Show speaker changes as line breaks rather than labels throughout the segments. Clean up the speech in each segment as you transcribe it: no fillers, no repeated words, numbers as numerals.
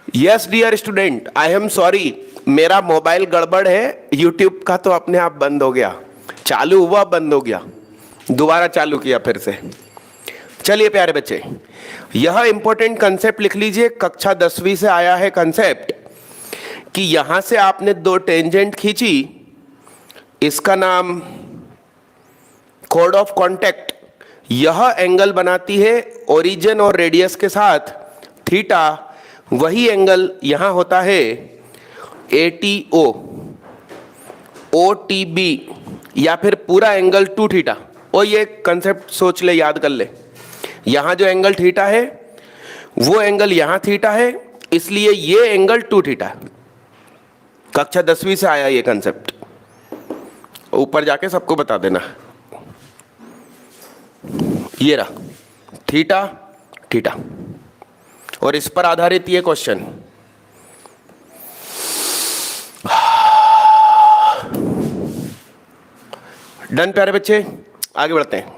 Yes dear student, I am sorry, मेरा mobile गड़बड़ है। यूट्यूब का तो अपने आप बंद हो गया, चालू हुआ बंद हो गया, दोबारा चालू किया फिर से। चलिए प्यारे बच्चे, यह इंपॉर्टेंट कंसेप्ट लिख लीजिए, कक्षा 10वीं से आया है कंसेप्ट कि यहां से आपने दो टेंजेंट खींची, इसका नाम कोड ऑफ कांटेक्ट। यह एंगल बनाती है ओरिजिन और रेडियस के साथ थीटा। वही एंगल यहां होता है ATO, OTB, या फिर पूरा एंगल 2 थीटा। और ये कंसेप्ट सोच ले, याद कर ले, यहां जो एंगल थीटा है वो एंगल यहां थीटा है, इसलिए ये एंगल 2 थीटा है। कक्षा 10वीं से आया ये कंसेप्ट, ऊपर जाके सबको बता देना। ये रहा थीटा थीटा, और इस पर आधारित ये क्वेश्चन। डन प्यारे बच्चे, आगे बढ़ते हैं।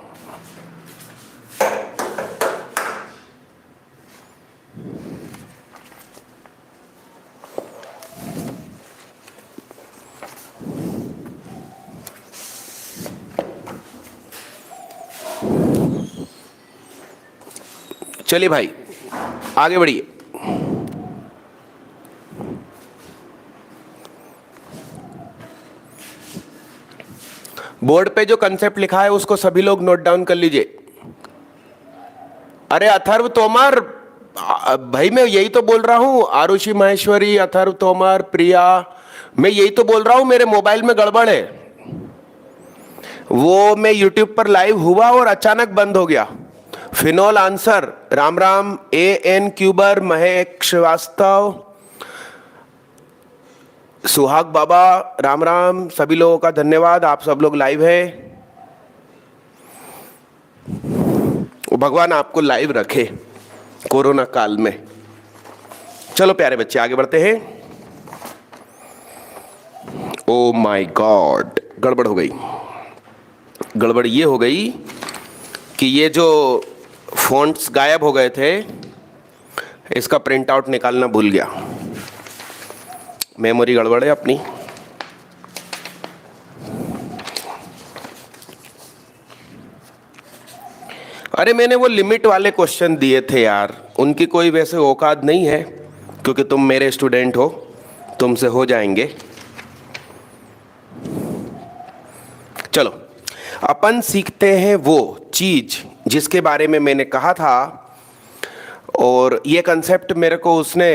चलिए भाई आगे बढ़िए। बोर्ड पे जो कंसेप्ट लिखा है उसको सभी लोग नोट डाउन कर लीजिए। अरे अथर्व तोमर, भाई मैं यही तो बोल रहा हूं, आरुषि माहेश्वरी, अथर्व तोमर, प्रिया, मैं यही तो बोल रहा हूं, मेरे मोबाइल में गड़बड़ है। वो मैं यूट्यूब पर लाइव हुआ और अचानक बंद हो गया। Phenol answer, Ram Ram, AN क्यूबर, महक श्रीवास्तव, सुहाग बाबा, राम राम, सभी लोगों का धन्यवाद, आप सब लोग लाइव है। भगवान आपको लाइव रखे कोरोना काल में। चलो प्यारे बच्चे आगे बढ़ते हैं। ओ माय गॉड, गड़बड़ हो गई। गड़बड़ ये हो गई कि ये जो फॉन्ट्स गायब हो गए थे, इसका प्रिंट आउट निकालना भूल गया। मेमोरी गड़बड़ है अपनी। अरे मैंने वो लिमिट वाले क्वेश्चन दिए थे यार, उनकी कोई वैसे औकात नहीं है, क्योंकि तुम मेरे स्टूडेंट हो, तुमसे हो जाएंगे। चलो अपन सीखते हैं वो चीज जिसके बारे में मैंने कहा था। और ये कंसेप्ट मेरे को उसने,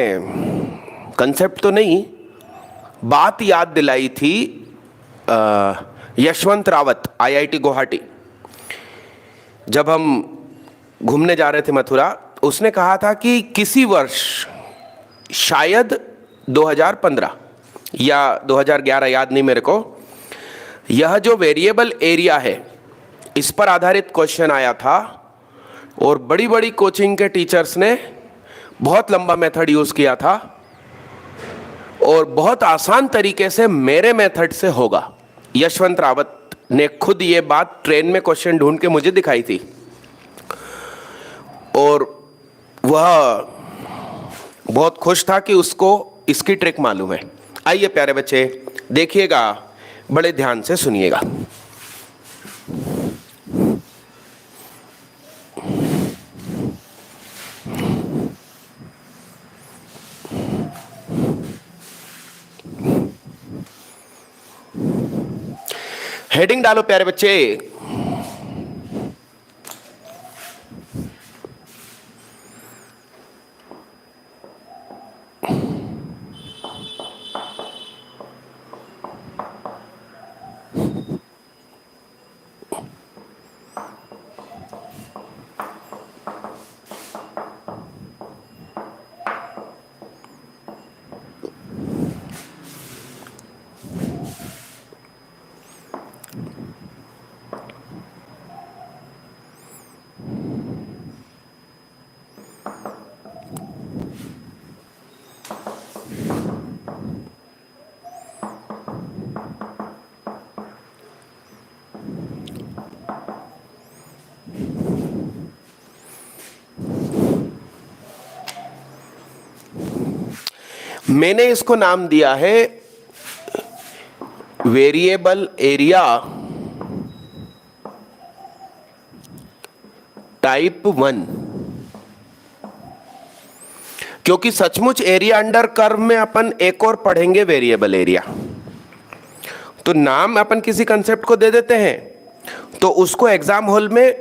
कंसेप्ट तो नहीं, बात याद दिलाई थी यशवंत रावत, IIT गुवाहाटी। जब हम घूमने जा रहे थे मथुरा, उसने कहा था कि किसी वर्ष, शायद 2015 या 2011, याद नहीं मेरे को, यह जो वेरिएबल एरिया है इस पर आधारित क्वेश्चन आया था। और बड़ी बड़ी कोचिंग के टीचर्स ने बहुत लंबा मेथड यूज किया था, और बहुत आसान तरीके से मेरे मेथड से होगा। यशवंत रावत ने खुद ये बात ट्रेन में क्वेश्चन ढूंढ के मुझे दिखाई थी, और वह बहुत खुश था कि उसको इसकी ट्रिक मालूम है। आइए प्यारे बच्चे देखिएगा, बड़े ध्यान से सुनिएगा। हेडिंग डालो प्यारे बच्चे। मैंने इसको नाम दिया है वेरिएबल एरिया टाइप 1, क्योंकि सचमुच एरिया अंडर कर्व में अपन एक और पढ़ेंगे वेरिएबल एरिया। तो नाम अपन किसी कंसेप्ट को दे देते हैं तो उसको एग्जाम हॉल में,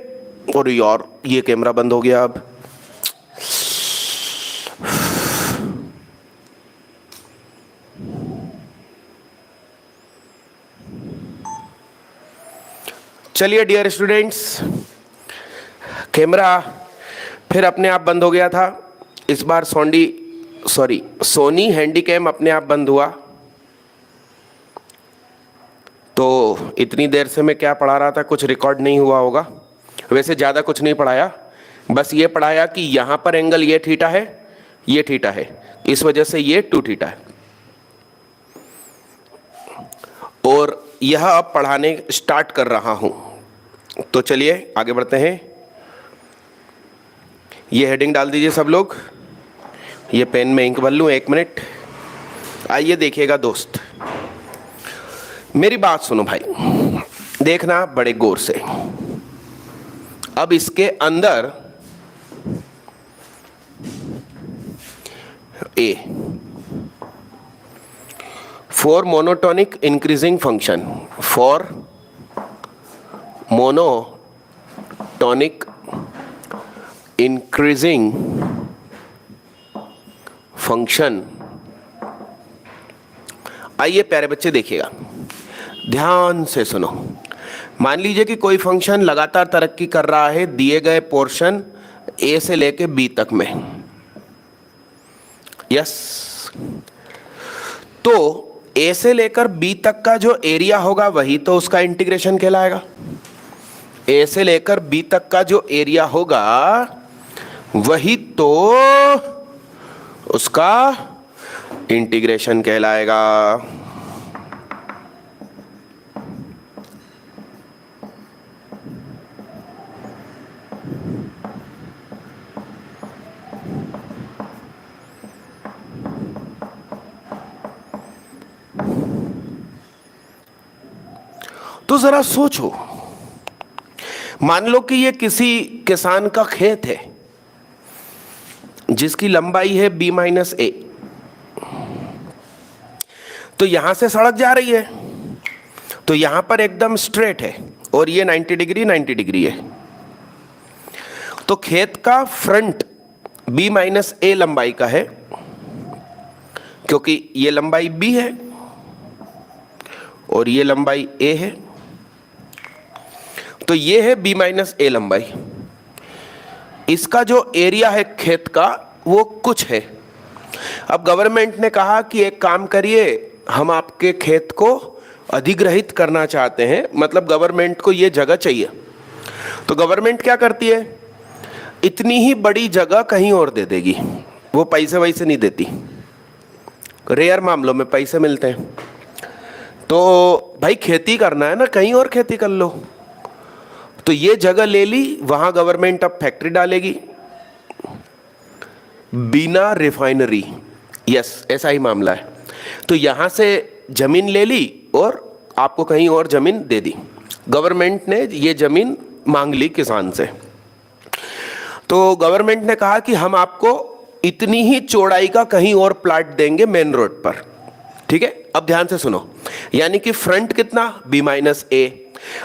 और यार ये कैमरा बंद हो गया अब, चलिए डियर स्टूडेंट्स, कैमरा फिर अपने आप बंद हो गया था। इस बार सोनी हैंडीकैम अपने आप बंद हुआ। तो इतनी देर से मैं क्या पढ़ा रहा था, कुछ रिकॉर्ड नहीं हुआ होगा। वैसे ज़्यादा कुछ नहीं पढ़ाया, बस ये पढ़ाया कि यहाँ पर एंगल ये थीटा है, ये थीटा है, इस वजह से ये 2 थीटा है। और यह अब पढ़ाने स्टार्ट कर रहा हूँ। तो चलिए आगे बढ़ते हैं। ये हेडिंग डाल दीजिए सब लोग। ये पेन में इंक भर लूँ, 1 मिनट। आइए देखिएगा दोस्त, मेरी बात सुनो भाई, देखना बड़े गौर से। अब इसके अंदर A for monotonic increasing function, for monotonic increasing function. आइए प्यारे बच्चे देखिएगा, ध्यान से सुनो। मान लीजिए कि कोई फंक्शन लगातार तरक्की कर रहा है दिए गए पोर्शन ए से लेके बी तक में। यस, तो ए से लेकर बी तक का जो एरिया होगा वही तो उसका इंटीग्रेशन कहलाएगा। ए से लेकर बी तक का जो एरिया होगा वही तो उसका इंटीग्रेशन कहलाएगा। तो जरा सोचो, मान लो कि ये किसी किसान का खेत है जिसकी लंबाई है b-a, तो यहां से सड़क जा रही है, तो यहां पर एकदम स्ट्रेट है और ये 90 डिग्री है। तो खेत का फ्रंट b-a लंबाई का है, क्योंकि ये लंबाई b है और ये लंबाई a है, तो ये है b-a लंबाई। इसका जो एरिया है खेत का वो कुछ है। अब गवर्नमेंट ने कहा कि एक काम करिए, हम आपके खेत को अधिग्रहित करना चाहते हैं, मतलब गवर्नमेंट को ये जगह चाहिए। तो गवर्नमेंट क्या करती है, इतनी ही बड़ी जगह कहीं और दे देगी, वो पैसे वैसे नहीं देती, रेयर मामलों में पैसे मिलते हैं। तो भाई खेती करना है ना, कहीं और खेती कर लो। तो ये जगह ले ली, वहां गवर्नमेंट अब फैक्ट्री डालेगी बिना रिफाइनरी। यस, ऐसा ही मामला है। तो यहां से जमीन ले ली और आपको कहीं और जमीन दे दी। गवर्नमेंट ने ये जमीन मांग ली किसान से। तो गवर्नमेंट ने कहा कि हम आपको इतनी ही चौड़ाई का कहीं और प्लाट देंगे मेन रोड पर। ठीक है, अब ध्यान से सुनो, यानी कि फ्रंट कितना b-a।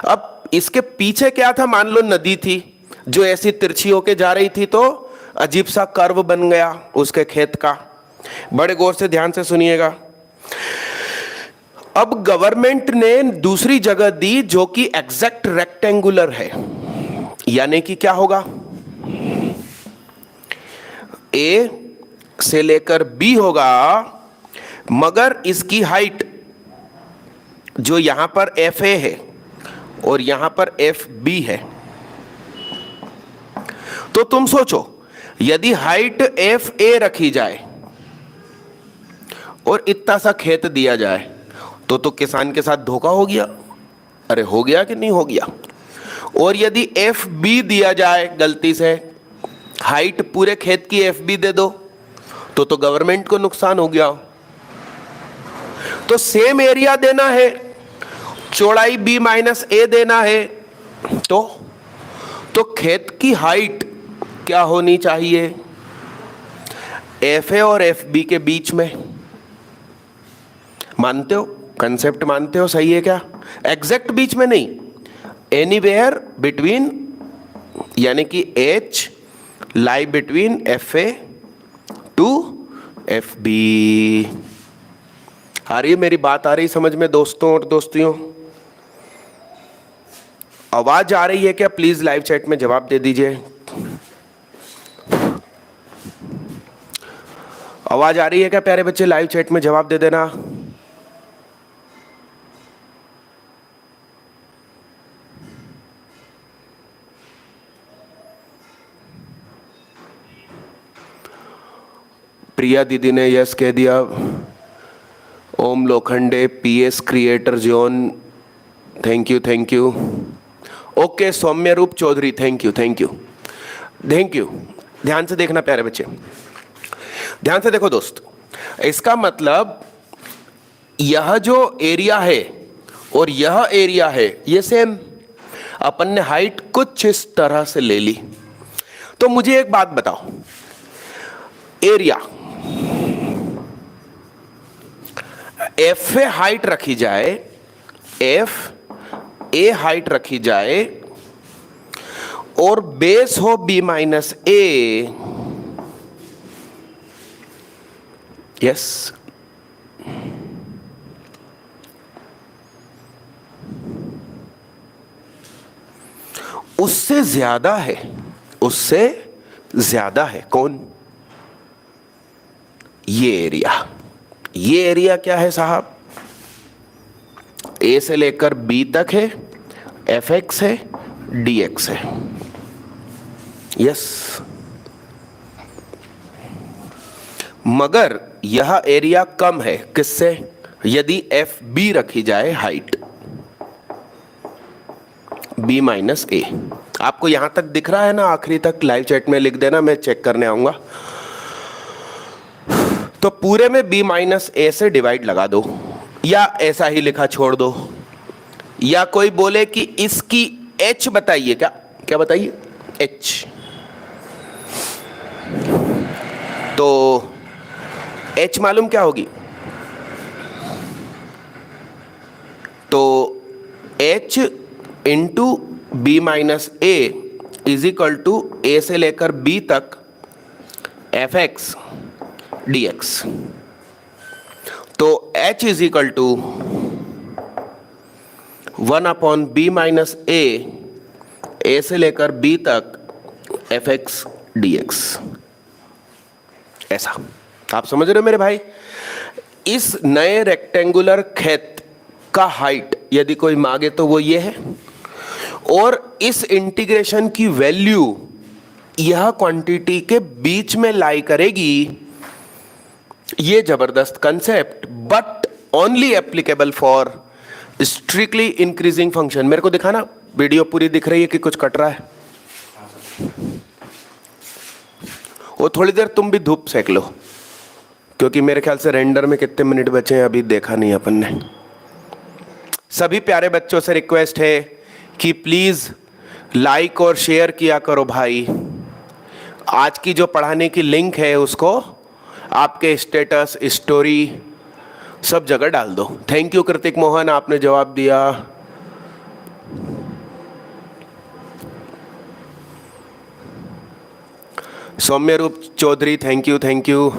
अब इसके पीछे क्या था, मान लो नदी थी जो ऐसी तिरछी होके जा रही थी, तो अजीब सा कर्व बन गया उसके खेत का। बड़े गौर से ध्यान से सुनिएगा। अब गवर्नमेंट ने दूसरी जगह दी जो कि एग्जैक्ट रेक्टेंगुलर है, यानी कि क्या होगा, ए से लेकर बी होगा, मगर इसकी हाइट जो यहां पर FA है और यहां पर FB है। तो तुम सोचो, यदि हाइट FA रखी जाए और इतना सा खेत दिया जाए तो किसान के साथ धोखा हो गया। अरे हो गया कि नहीं हो गया। और यदि FB दिया जाए, गलती से हाइट पूरे खेत की FB दे दो तो गवर्नमेंट को नुकसान हो गया। तो सेम एरिया देना है, चौड़ाई b माइनस ए देना है, तो खेत की हाइट क्या होनी चाहिए? एफ ए और एफ बी के बीच में। मानते हो? कंसेप्ट मानते हो? सही है क्या? एग्जैक्ट बीच में नहीं, एनीवेयर बिटवीन, यानी कि h lie between f a to f b. आ रही है मेरी बात? आ रही समझ में दोस्तों और दोस्तियों? आवाज आ रही है क्या? प्लीज लाइव चैट में जवाब दे दीजिए। आवाज आ रही है क्या प्यारे बच्चे? लाइव चैट में जवाब दे देना। प्रिया दीदी ने यस कह दिया। Om Lokhande, PS creator zone, thank you thank you. Okay, Saumya Roop Chaudhary, thank you thank you thank you. ध्यान से देखना प्यारे बच्चे, ध्यान से देखो दोस्त। इसका मतलब यह जो एरिया है और यह एरिया है, ये सेम। अपन ने हाइट कुछ इस तरह से ले ली। तो मुझे एक बात बताओ, एरिया एफ ए हाइट रखी जाए, एफ ए हाइट रखी जाए और बेस हो बी माइनस ए, यस, उससे ज्यादा है, उससे ज्यादा है कौन? ये एरिया। ये एरिया क्या है साहब? ए से लेकर बी तक है, एफ एक्स है, डी एक्स है, यस। मगर यह एरिया कम है किससे? यदि एफ बी रखी जाए हाइट, बी माइनस ए। आपको यहां तक दिख रहा है ना? आखिरी तक लाइव चैट में लिख देना, मैं चेक करने आऊंगा। तो पूरे में b माइनस ए से डिवाइड लगा दो, या ऐसा ही लिखा छोड़ दो, या कोई बोले कि इसकी h बताइए। क्या क्या बताइए? h। तो h मालूम क्या होगी? तो h into B minus A is equal to A से लेकर b तक एफ एक्स डी एक्स। तो h is equal to 1 upon B minus A से लेकर b तक एफ एक्स डी एक्स। ऐसा आप समझ रहे हो मेरे भाई? इस नए रेक्टेंगुलर खेत का हाइट यदि कोई मांगे तो वो ये है, और इस इंटीग्रेशन की वैल्यू यह क्वांटिटी के बीच में लाई करेगी। ये जबरदस्त concept, but only applicable for strictly increasing function. मेरे को दिखाना, वीडियो पूरी दिख रही है कि कुछ कट रहा है? वो थोड़ी देर तुम भी धूप सेक लो, क्योंकि मेरे ख्याल से रेंडर में कितने मिनट बचे हैं अभी देखा नहीं अपन ने। सभी प्यारे बच्चों से रिक्वेस्ट है कि प्लीज लाइक और शेयर किया करो भाई। आज की जो पढ़ाने की लिंक है उसको आपके स्टेटस, स्टोरी, सब जगह डाल दो। थैंक यू कृतिक मोहन, आपने जवाब दिया। Saumya Roop Chaudhary, thank you thank you.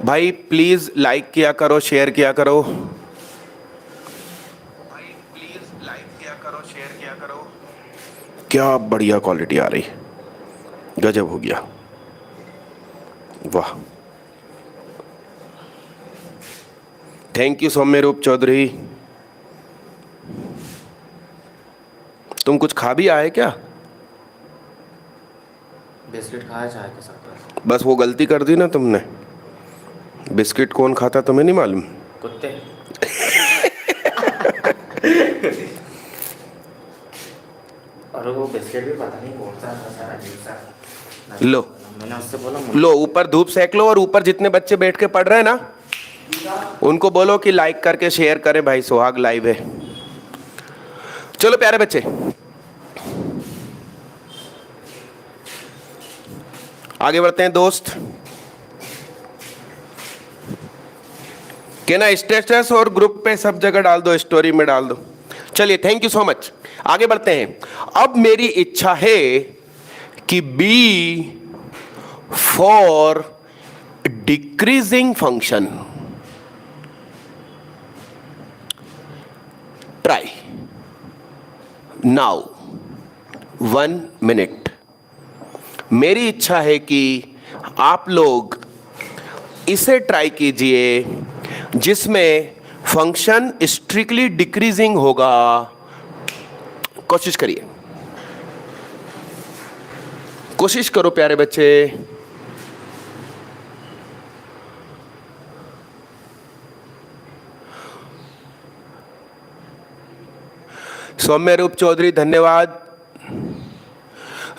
भाई प्लीज लाइक किया करो, शेयर किया करो। भाई प्लीज लाइक किया करो, शेयर किया करो। क्या बढ़िया क्वालिटी आ रही, गजब हो गया, वाह। थैंक यू सौम्य रूप चौधरी। तुम कुछ खा भी आए क्या?
बिस्किट खाया चाय के साथ।
बस वो गलती कर दी ना तुमने। बिस्किट कौन खाता तुम्हें नहीं मालूम?
कुत्ते। और वो बिस्किट भी पता नहीं कौन सा था, अजीब सा।
लो
मैंने उससे बोला
लो, ऊपर धूप सेक लो, और ऊपर जितने बच्चे बैठ के पढ़ रहे हैं ना, उनको बोलो कि लाइक करके शेयर करें भाई, सुहाग लाइव है। चलो प्यारे बच्चे, आगे बढ़ते हैं दोस्त। कहना स्टेटस और ग्रुप पे सब जगह डाल दो, स्टोरी में डाल दो। चलिए, थैंक यू सो मच। आगे बढ़ते हैं। अब मेरी इच्छा है कि B for decreasing function, try now 1 minute. मेरी इच्छा है कि आप लोग इसे ट्राई कीजिए जिसमें फंक्शन स्ट्रिक्टली डिक्रीजिंग होगा। कोशिश करिए, कोशिश करो प्यारे बच्चे। सौम्य रूप चौधरी धन्यवाद।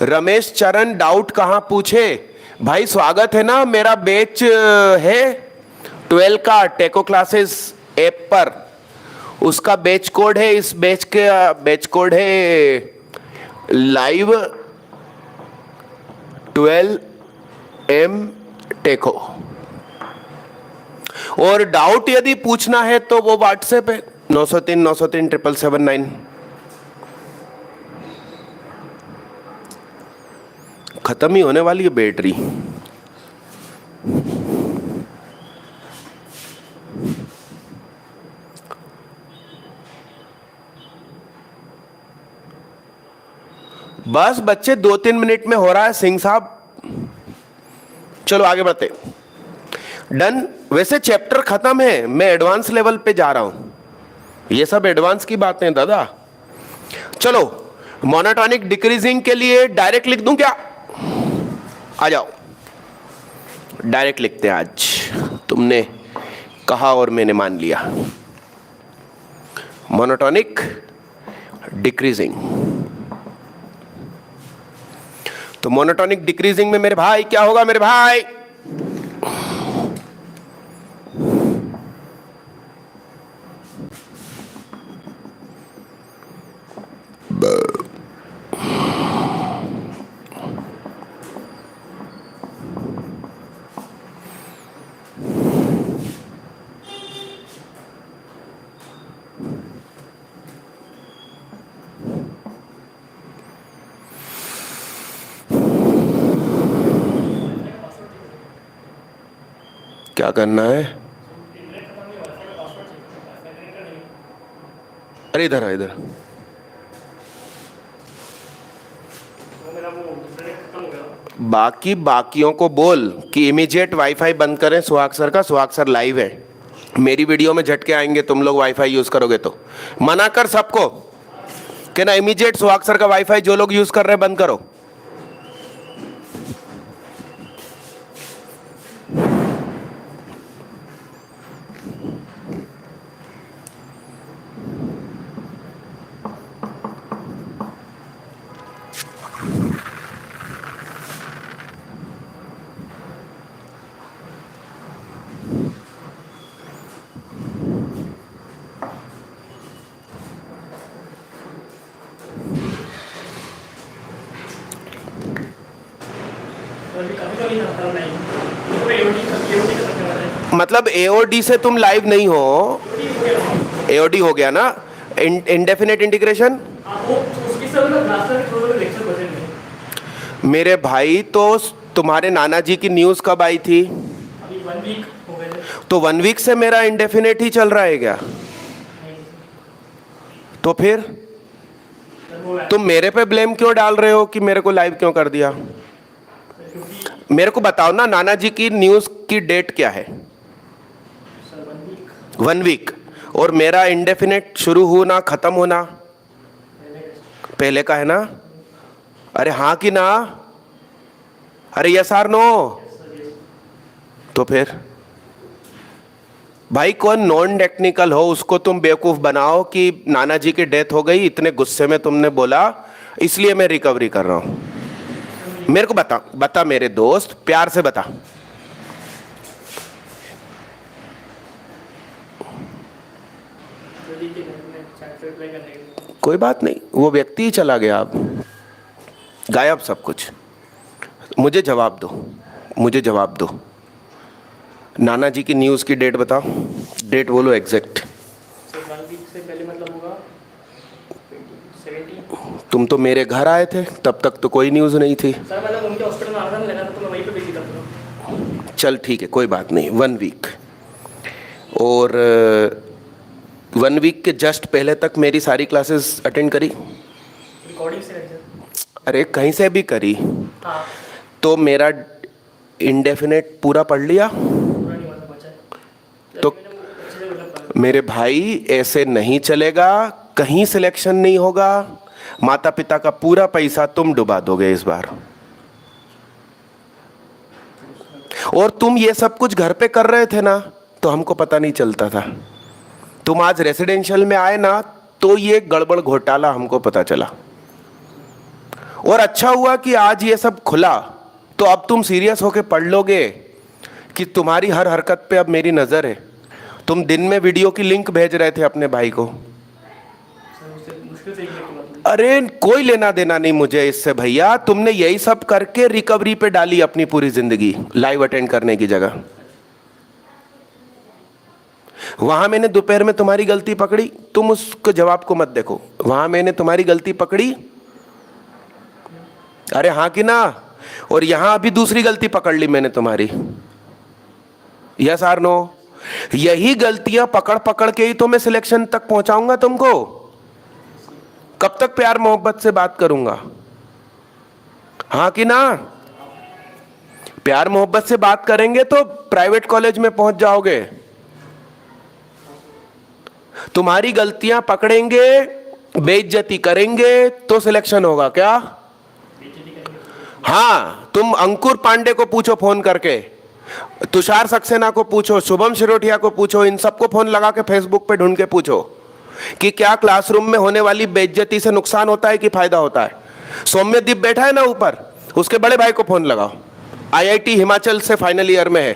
रमेश चरण डाउट कहां पूछे? भाई स्वागत है ना, मेरा बैच है 12 का टेको क्लासेस ऐप पर, उसका बैच कोड है, इस बैच के बैच कोड है लाइव 12M टेको। और डाउट यदि पूछना है तो वो व्हाट्सएप है 903 खत्म ही होने वाली है बैटरी। बस बच्चे 2-3 मिनट में हो रहा है सिंह साहब। चलो आगे बढ़ते। डन। वैसे चैप्टर खत्म है, मैं एडवांस लेवल पे जा रहा हूं। ये सब एडवांस की बातें हैं दादा। चलो, मोनोटोनिक डिक्रीजिंग के लिए डायरेक्ट लिख दूं क्या? आ जाओ, डायरेक्ट लिखते हैं आज। तुमने कहा और मैंने मान लिया। Monotonic decreasing. तो मोनोटोनिक डिक्रीजिंग में मेरे भाई क्या होगा? मेरे भाई क्या करना है? अरे इधर इधर। बाकियों को बोल कि इमीडिएट वाईफाई बंद करें सुहाग सर का। सुहाग सर लाइव है, मेरी वीडियो में झटके आएंगे तुम लोग वाईफाई यूज करोगे तो। मना कर सबको कि ना इमीडिएट सुहाग सर का वाईफाई जो लोग यूज कर रहे हैं बंद करो। मतलब एओडी से तुम लाइव नहीं हो? एओडी हो गया ना, इंडेफिनेट इंटीग्रेशन। मेरे भाई तो तुम्हारे नाना जी की न्यूज कब आई थी?
अभी 1 वीक हो गए।
तो 1 वीक से मेरा इंडेफिनेट ही चल रहा है क्या? तो फिर तुम मेरे पे ब्लेम क्यों डाल रहे हो कि मेरे को लाइव क्यों कर दिया? मेरे को बताओ ना, नाना जी की न्यूज की डेट क्या है? 1 वीक। और मेरा इंडेफिनेट शुरू होना खत्म होना पहले का है ना? अरे हाँ कि ना? अरे यस आर नो? तो फिर भाई कौन नॉन टेक्निकल हो उसको तुम बेवकूफ बनाओ कि नाना जी की डेथ हो गई, इतने गुस्से में तुमने बोला, इसलिए मैं रिकवरी कर रहा हूं। मेरे को बता मेरे दोस्त, प्यार से बता। कोई बात नहीं, वो व्यक्ति ही चला गया, अब गायब सब कुछ। मुझे जवाब दो, मुझे जवाब दो। नाना जी की न्यूज़ की डेट बताओ, डेट बोलो एग्जैक्ट।
सर 1 वीक से पहले मतलब होगा 70।
तुम तो मेरे घर आए थे, तब तक तो कोई न्यूज़ नहीं थी।
सर मतलब उनके हॉस्पिटल में आना था, लगा था तो मैं वहीं पे बिजी था पूरा।
चल ठीक है, कोई बात नहीं, 1 वीक। और 1 वीक के जस्ट पहले तक मेरी सारी क्लासेस अटेंड करी?
रिकॉर्डिंग से रह
अरे कहीं से भी करी।
हाँ,
तो मेरा इंडेफिनेट पूरा पढ़ लिया?
पूरा नहीं हुआ था, बचा है।
तो
मैंने अच्छे से मतलब पढ़ा।
मेरे भाई ऐसे नहीं चलेगा, कहीं सिलेक्शन नहीं होगा। माता पिता का पूरा पैसा तुम डुबा दोगे इस बार। और तुम ये सब कुछ घर पे कर रहे थे ना, तो हमको पता नहीं चलता था। तुम आज रेसिडेंशियल में आए ना, तो ये गड़बड़ घोटाला हमको पता चला। और अच्छा हुआ कि आज ये सब खुला, तो अब तुम सीरियस होके पढ़ लोगे कि तुम्हारी हर हरकत पे अब मेरी नज़र है। तुम दिन में वीडियो की लिंक भेज रहे थे अपने भाई को।
सर उससे मुश्किल से एक मिनट की बात हुई।
अरे कोई लेना देना नहीं मुझे इससे भैया, तुमने यही सब करके रिकवरी पे डाली अपनी पूरी जिंदगी, लाइव अटेंड करने की जगह। वहां मैंने दोपहर में तुम्हारी गलती पकड़ी, तुम उसको जवाब को मत देखो। वहां मैंने तुम्हारी गलती पकड़ी, अरे हाँ कि ना? और यहां अभी दूसरी गलती पकड़ ली मैंने तुम्हारी। Yes or no? यही गलतियां पकड़ पकड़ के ही तो मैं सिलेक्शन तक पहुंचाऊंगा तुमको। कब तक प्यार मोहब्बत से बात करूंगा? हाँ कि ना? प्यार मोहब्बत से बात करेंगे तो प्राइवेट कॉलेज में पहुंच जाओगे। तुम्हारी गलतियां पकड़ेंगे, बेइज्जती करेंगे तो सिलेक्शन होगा क्या? हाँ, तुम अंकुर पांडे को पूछो फोन करके, तुषार सक्सेना को पूछो, शुभम शिरोटिया को पूछो, इन सबको फोन लगा के फेसबुक पे ढूंढ के पूछो कि क्या क्लासरूम में होने वाली बेइज्जती से नुकसान होता है कि फायदा होता है। सौम्यदीप बैठा है ना ऊपर, उसके बड़े भाई को फोन लगाओ, आईआईटी हिमाचल से फाइनल ईयर में है।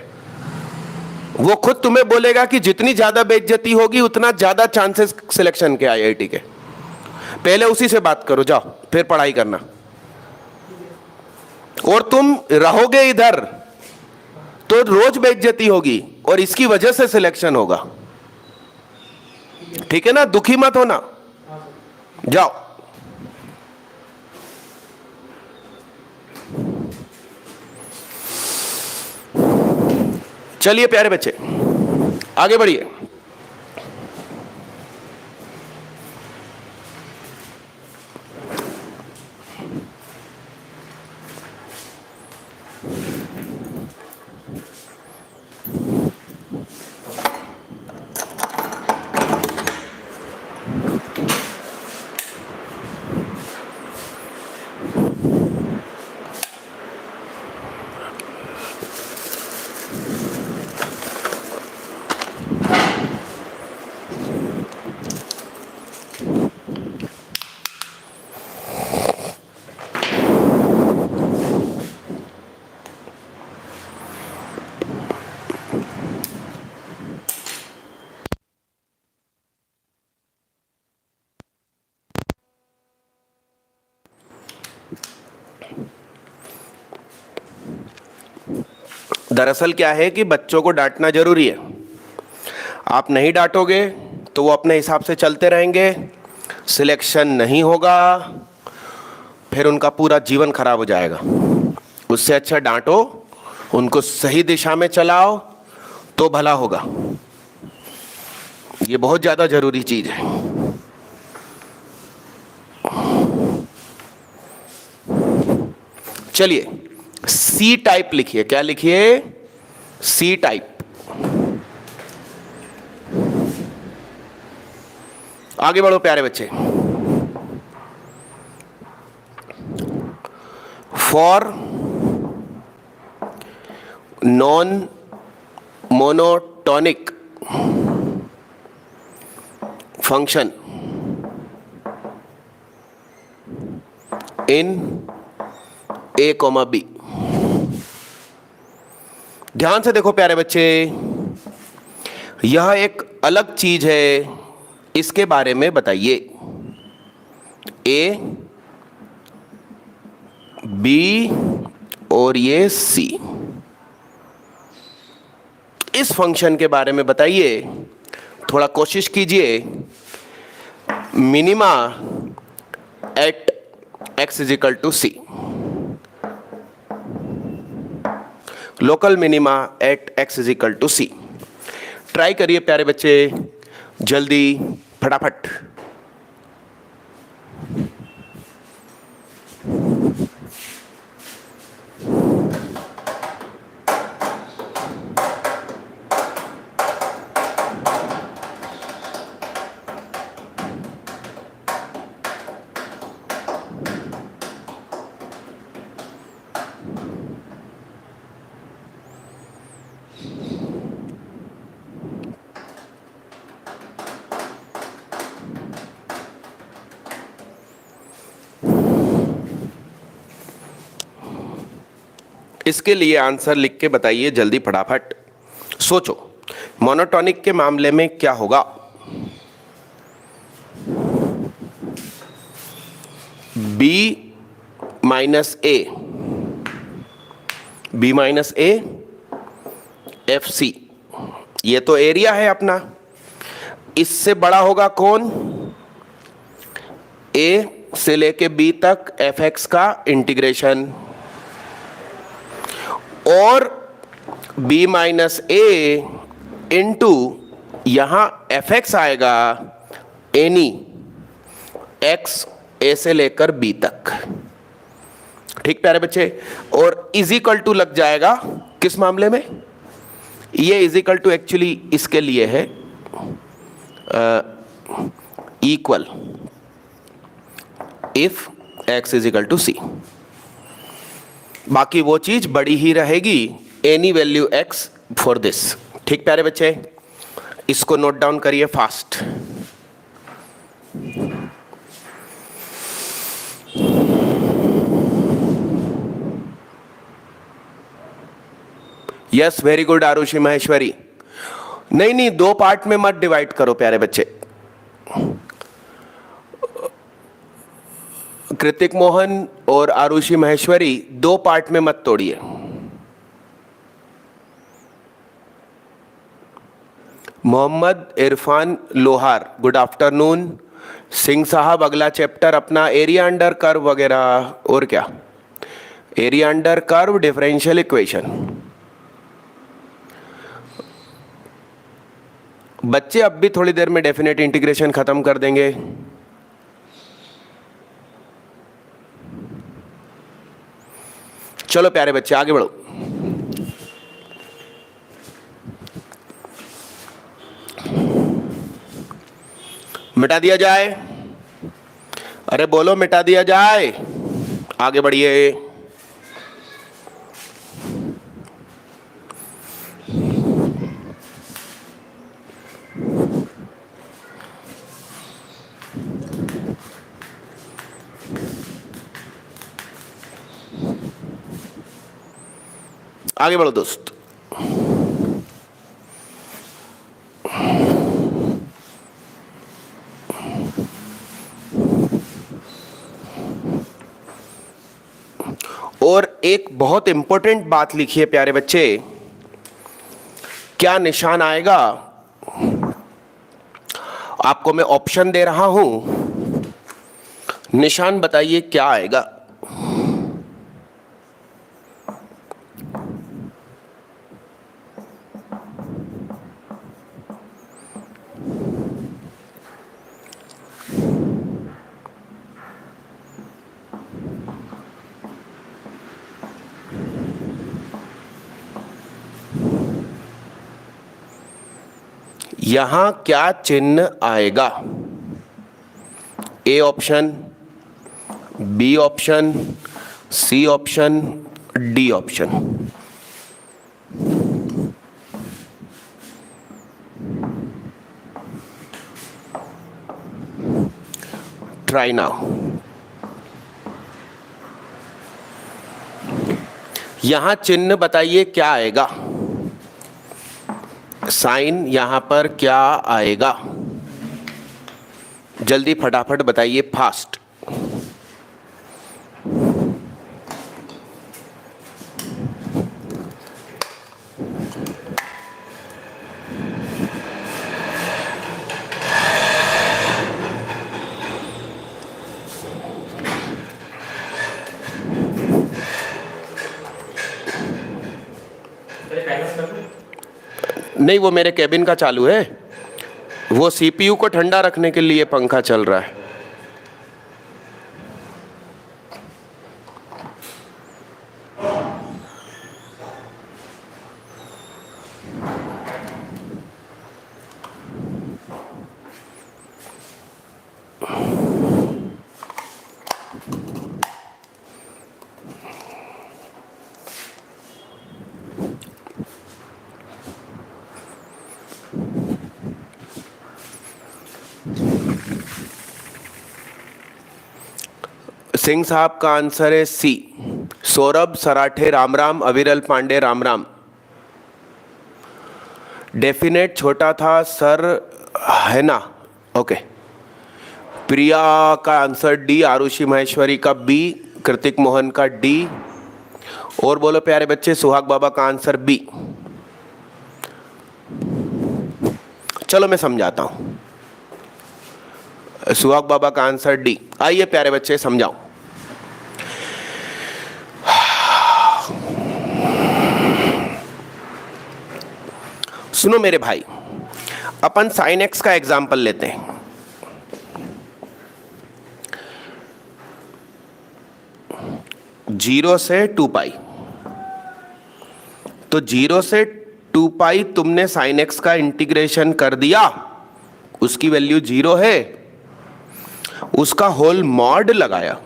वो खुद तुम्हें बोलेगा कि जितनी ज्यादा बेइज्जती होगी उतना ज्यादा चांसेस सिलेक्शन के आईआईटी के। पहले उसी से बात करो, जाओ फिर पढ़ाई करना। और तुम रहोगे इधर तो रोज बेइज्जती होगी और इसकी वजह से सिलेक्शन होगा। ठीक है ना? दुखी मत होना, जाओ। चलिए प्यारे बच्चे, आगे बढ़िए। दरअसल क्या है कि बच्चों को डांटना जरूरी है। आप नहीं डांटोगे तो वो अपने हिसाब से चलते रहेंगे, सिलेक्शन नहीं होगा, फिर उनका पूरा जीवन खराब हो जाएगा। उससे अच्छा डांटो, उनको सही दिशा में चलाओ तो भला होगा। ये बहुत ज़्यादा जरूरी चीज़ है। चलिए, सी टाइप लिखिए। क्या लिखिए? C type. आगे बढ़ो प्यारे बच्चे। For non monotonic function in A comma B. ध्यान से देखो प्यारे बच्चे, यह एक अलग चीज है, इसके बारे में बताइए। ए, बी और ये सी। इस फंक्शन के बारे में बताइए, थोड़ा कोशिश कीजिए। Minima at x is equal to C, local minima at x is equal to C. Try करिए प्यारे बच्चे, जल्दी फटाफट। इसके लिए आंसर लिख के बताइए जल्दी फटाफट। सोचो मोनोटॉनिक के मामले में क्या होगा। b minus A, b minus A F C, ये तो एरिया है अपना। इससे बड़ा होगा कौन? a से लेके b तक एफ एक्स का इंटीग्रेशन, और b माइनस ए इंटू यहां एफ एक्स आएगा एनी x a से लेकर b तक। ठीक प्यारे बच्चे, और इज इक्वल टू लग जाएगा किस मामले में? ये इज इक्वल टू एक्चुअली इसके लिए है equal if x is equal to C. बाकी वो चीज बड़ी ही रहेगी, any value x for this. ठीक प्यारे बच्चे, इसको नोट डाउन करिए fast. Yes, very good Arushi Maheshwari. नहीं नहीं, दो पार्ट में मत डिवाइड करो प्यारे बच्चे। कृतिक मोहन और आरुषि महेश्वरी, दो पार्ट में मत तोड़िए। मोहम्मद इरफान लोहार, गुड आफ्टरनून। सिंह साहब, अगला चैप्टर अपना एरिया अंडर कर्व वगैरह, और क्या? Area under curve, differential equation. बच्चे अब भी थोड़ी देर में डेफिनेट इंटीग्रेशन खत्म कर देंगे। चलो प्यारे बच्चे आगे बढ़ो। मिटा दिया जाए? अरे बोलो, मिटा दिया जाए? आगे बढ़िए। आगे बढ़ो दोस्त। और एक बहुत इंपॉर्टेंट बात लिखिए प्यारे बच्चे, क्या निशान आएगा? आपको मैं ऑप्शन दे रहा हूं, निशान बताइए क्या आएगा। यहां क्या चिन्ह आएगा? A option, B option, C option, D option. Try now. यहां चिन्ह बताइए क्या आएगा, साइन यहां पर क्या आएगा? जल्दी फटाफट बताइए, फास्ट। नहीं, वो मेरे केबिन का चालू है, वो सीपीयू को ठंडा रखने के लिए पंखा चल रहा है। सिंह साहब का आंसर है सी। सौरभ सराठे राम राम, अविरल पांडे राम राम। डेफिनेट छोटा था सर, है ना? ओके। प्रिया का आंसर डी, आरुषि महेश्वरी का बी, कृतिक मोहन का डी। और बोलो प्यारे बच्चे, सुहाग बाबा का आंसर बी। चलो मैं समझाता हूं। सुहाग बाबा का आंसर डी। आइए प्यारे बच्चे समझाओ। सुनो मेरे भाई, अपन साइन एक्स का एग्जाम्पल लेते हैं। जीरो से 2 पाई, तो 0 से 2 पाई तुमने साइन एक्स का इंटीग्रेशन कर दिया, उसकी वैल्यू 0 है, उसका होल मॉड लगाया,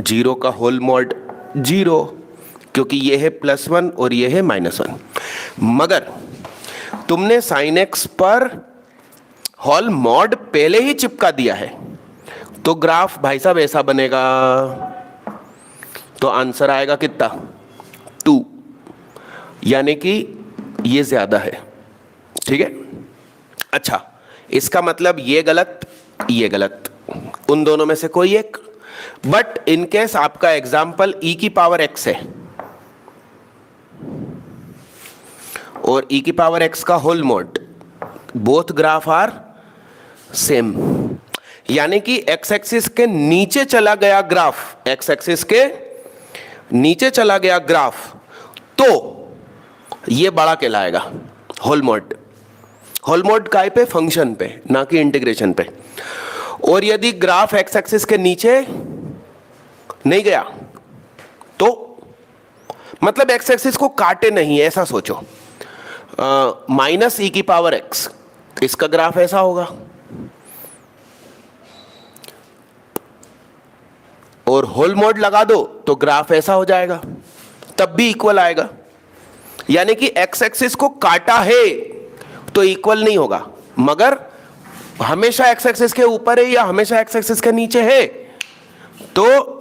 0 का होल मॉड 0, क्योंकि ये है +1 और ये है -1। मगर तुमने साइन एक्स पर होल मॉड पहले ही चिपका दिया है, तो ग्राफ भाई साहब ऐसा बनेगा। तो आंसर आएगा कितना? 2, यानी कि ये ज्यादा है। ठीक है। अच्छा, इसका मतलब ये गलत, ये गलत, उन दोनों में से कोई एक। बट इनकेस आपका एग्जाम्पल e की पावर x है और e की पावर x का whole mod, both graph are same, यानी कि x एक्सिस के नीचे चला गया ग्राफ, x एक्सिस के नीचे चला गया ग्राफ, तो ये बड़ा कहलाएगा होल मॉड। होल मॉड काय पे? फंक्शन पे, ना कि इंटीग्रेशन पे। और यदि ग्राफ x एक्सिस के नीचे नहीं गया तो मतलब x एक्सिस को काटे नहीं, ऐसा सोचो। -e की पावर x, इसका ग्राफ ऐसा होगा, और होल मॉड लगा दो तो ग्राफ ऐसा हो जाएगा, तब भी इक्वल आएगा। यानी कि x एक्सिस को काटा है तो इक्वल नहीं होगा, मगर हमेशा x एक्सिस के ऊपर है या हमेशा x एक्सिस के नीचे है, तो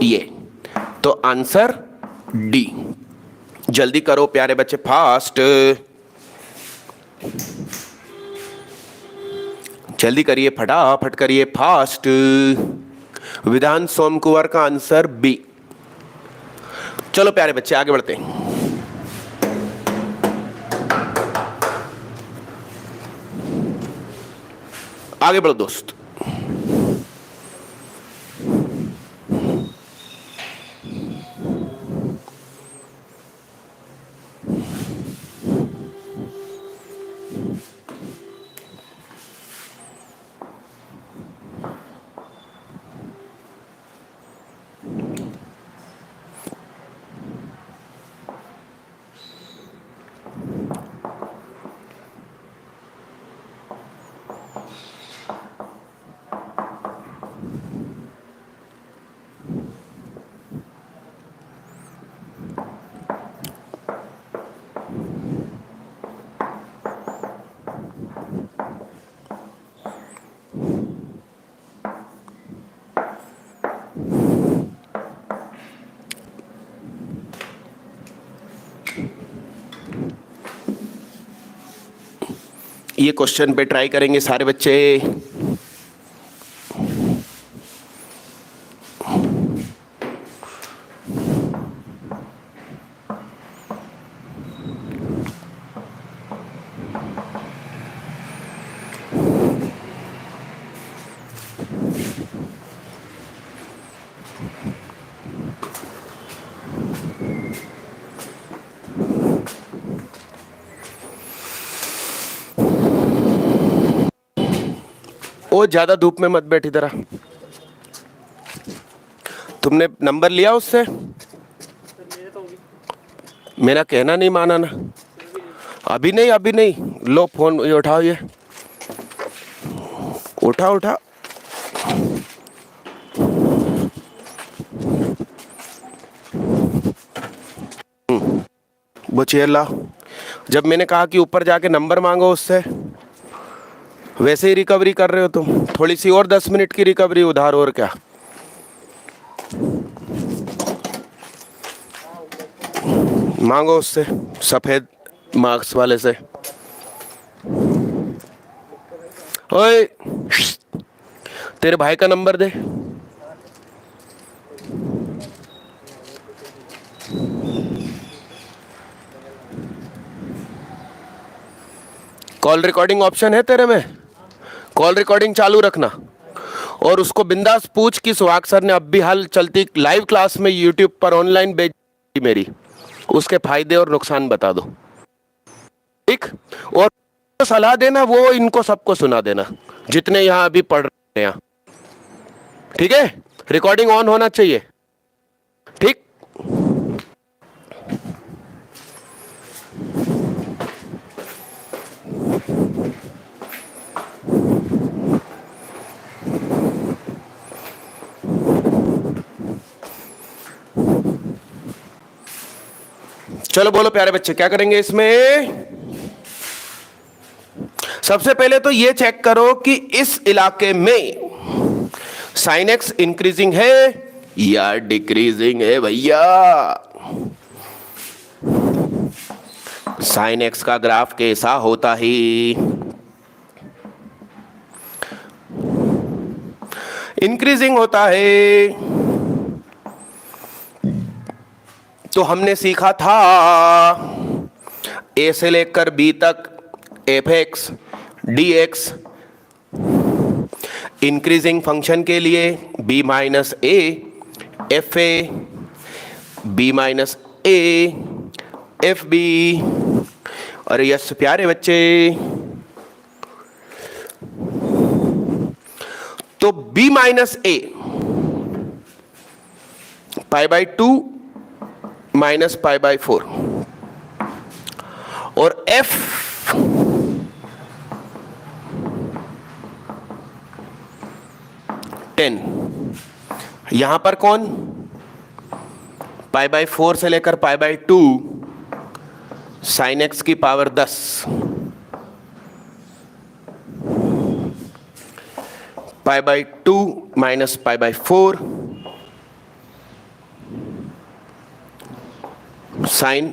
ये। तो आंसर डी। जल्दी करो प्यारे बच्चे, फास्ट, जल्दी करिए, फटाफट करिए, फास्ट। विधान सोम कुंवर का आंसर बी। चलो प्यारे बच्चे आगे बढ़ते हैं। आगे बढ़ो दोस्त। ये क्वेश्चन पे ट्राई करेंगे सारे बच्चे। बहुत ज्यादा धूप में मत बैठ इधर आ। तुमने नंबर लिया उससे?
मेरे तो होगी।
मेरा कहना नहीं माना ना। अभी नहीं, अभी नहीं। लो फोन ये उठाओ, ये उठा उठा। वो चेयर लाओ। जब मैंने कहा कि ऊपर जाके नंबर मांगो उससे, वैसे ही रिकवरी कर रहे हो तुम। थोड़ी सी और 10 मिनट की रिकवरी उधार, और क्या। मांगो उससे, सफेद मार्क्स वाले से। ओए, तेरे भाई का नंबर दे। कॉल रिकॉर्डिंग ऑप्शन है तेरे में? कॉल रिकॉर्डिंग चालू रखना और उसको बिंदास पूछ कि सुहाग सर ने अब भी हाल चलती लाइव क्लास में यूट्यूब पर ऑनलाइन भेजी मेरी, उसके फायदे और नुकसान बता दो, ठीक। और सलाह देना वो इनको सबको सुना देना जितने यहाँ अभी पढ़ रहे हैं, ठीक है। रिकॉर्डिंग ऑन होना चाहिए, ठीक। चलो बोलो प्यारे बच्चे, क्या करेंगे इसमें? सबसे पहले तो ये चेक करो कि इस इलाके में साइन एक्स इंक्रीजिंग है या डिक्रीजिंग है भैया। साइन एक्स का ग्राफ कैसा होता है? इंक्रीजिंग होता है। तो हमने सीखा था ए से लेकर बी तक F x D X, increasing function के लिए B minus A F A, B minus A F B. अरे यस प्यारे बच्चे, तो B minus A pi by 2 minus pi by 4 और f टेन। यहां पर कौन? पाई बाई 4 से लेकर पाई बाई 2 साइन एक्स की power 10, pi by 2 minus pi by 4 sine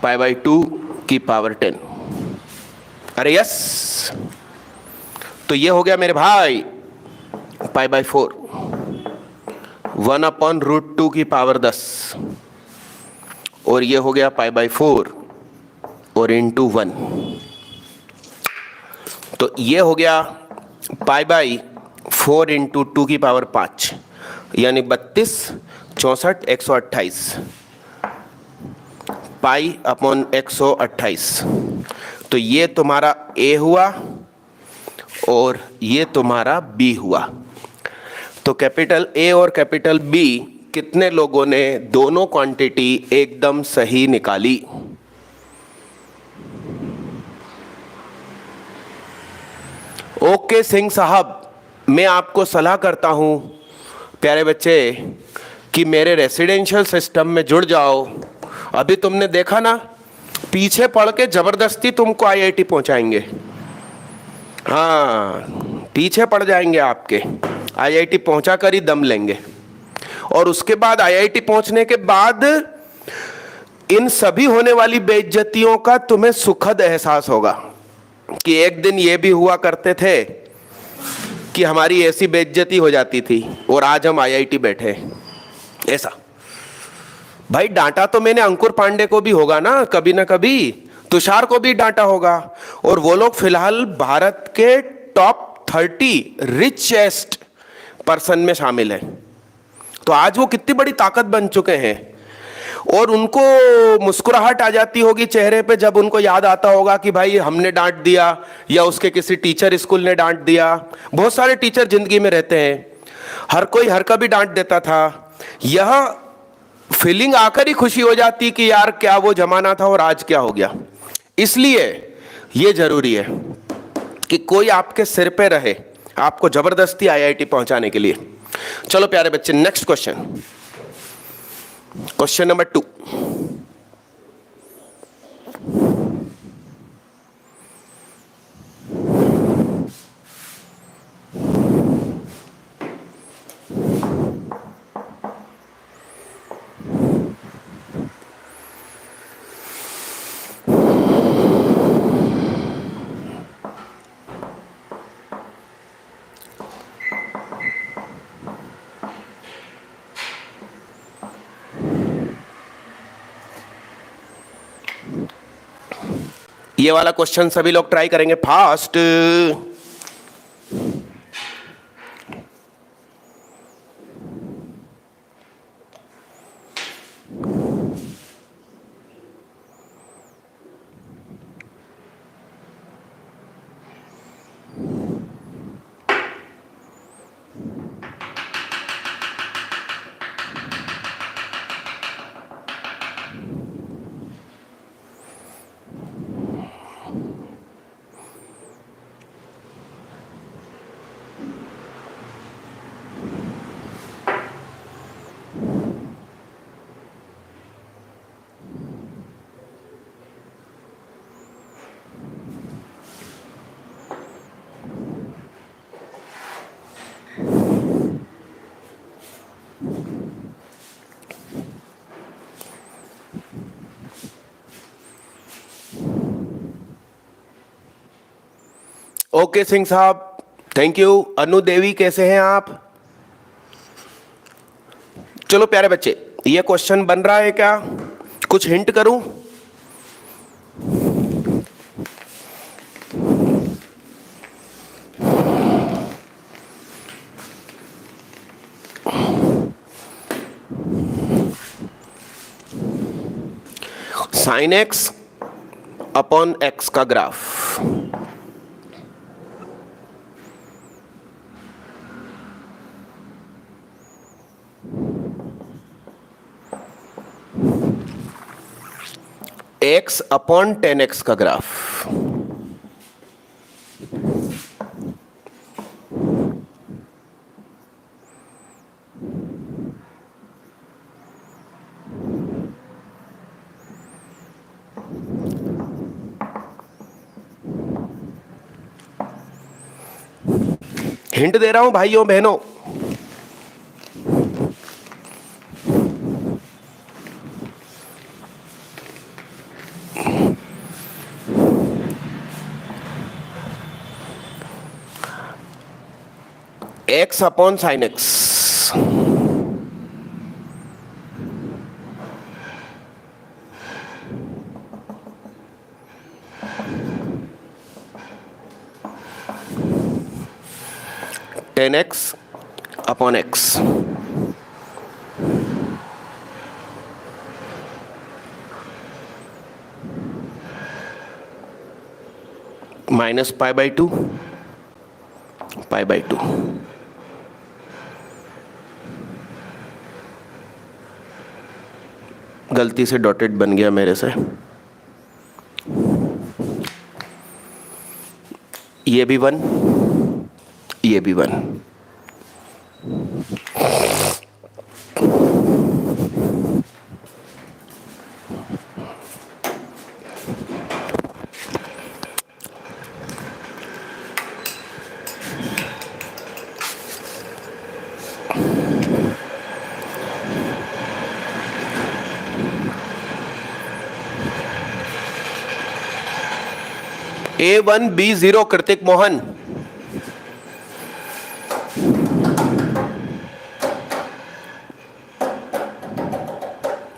pi by 2 की पावर 10। अरे यस, तो ये हो गया मेरे भाई पाई बाई 4, 1/√2 की पावर 10, और ये हो गया पाई बाई 4 और इंटू 1। तो ये हो गया पाई बाई 4 इंटू 2 की पावर 5, यानी 32, 64, 128 पाई अपॉन 128। तो ये तुम्हारा ए हुआ और ये तुम्हारा बी हुआ। तो कैपिटल ए और कैपिटल बी कितने लोगों ने दोनों क्वांटिटी एकदम सही निकाली? ओके सिंह साहब, मैं आपको सलाह करता हूं प्यारे बच्चे कि मेरे रेसिडेंशियल सिस्टम में जुड़ जाओ। अभी तुमने देखा ना, पीछे पड़ के जबरदस्ती तुमको आईआईटी पहुंचाएंगे। हाँ, पीछे पड़ जाएंगे आपके, आईआईटी पहुंचा कर ही दम लेंगे। और उसके बाद आईआईटी पहुंचने के बाद इन सभी होने वाली बेइज्जतियों का तुम्हें सुखद एहसास होगा कि एक दिन ये भी हुआ करते थे कि हमारी ऐसी बेइज्जती हो जाती थी और आज हम आईआईटी बैठे। ऐसा भाई डांटा तो मैंने अंकुर पांडे को भी होगा ना कभी, तुषार को भी डांटा होगा, और वो लोग फिलहाल भारत के टॉप 30 रिचेस्ट पर्सन में शामिल हैं। तो आज वो कितनी बड़ी ताकत बन चुके हैं। और उनको मुस्कुराहट आ जाती होगी चेहरे पे जब उनको याद आता होगा कि भाई हमने डांट दिया या उसके किसी टीचर स्कूल ने डांट दिया। बहुत सारे टीचर जिंदगी में रहते हैं, हर कोई हर कभी डांट देता था। यह फीलिंग आकर ही खुशी हो जाती कि यार क्या वो जमाना था और आज क्या हो गया। इसलिए ये जरूरी है कि कोई आपके सिर पे रहे आपको जबरदस्ती आईआईटी पहुंचाने के लिए। चलो प्यारे बच्चे, नेक्स्ट क्वेश्चन, क्वेश्चन नंबर 2। ये वाला क्वेश्चन सभी लोग ट्राई करेंगे फास्ट। ओके सिंह साहब, थैंक यू। अनु देवी कैसे हैं आप? चलो प्यारे बच्चे, ये क्वेश्चन बन रहा है क्या? कुछ हिंट करूं? साइन एक्स अपॉन एक्स का ग्राफ। एक्स अपॉन 10x का ग्राफ। हिंट दे रहा हूं भाइयों बहनों, x upon sine x. Ten x upon x. Minus pi by 2, pi by 2। गलती से डॉटेड बन गया मेरे से, ये भी 1, ये भी 1। A1B0 कृतिक मोहन।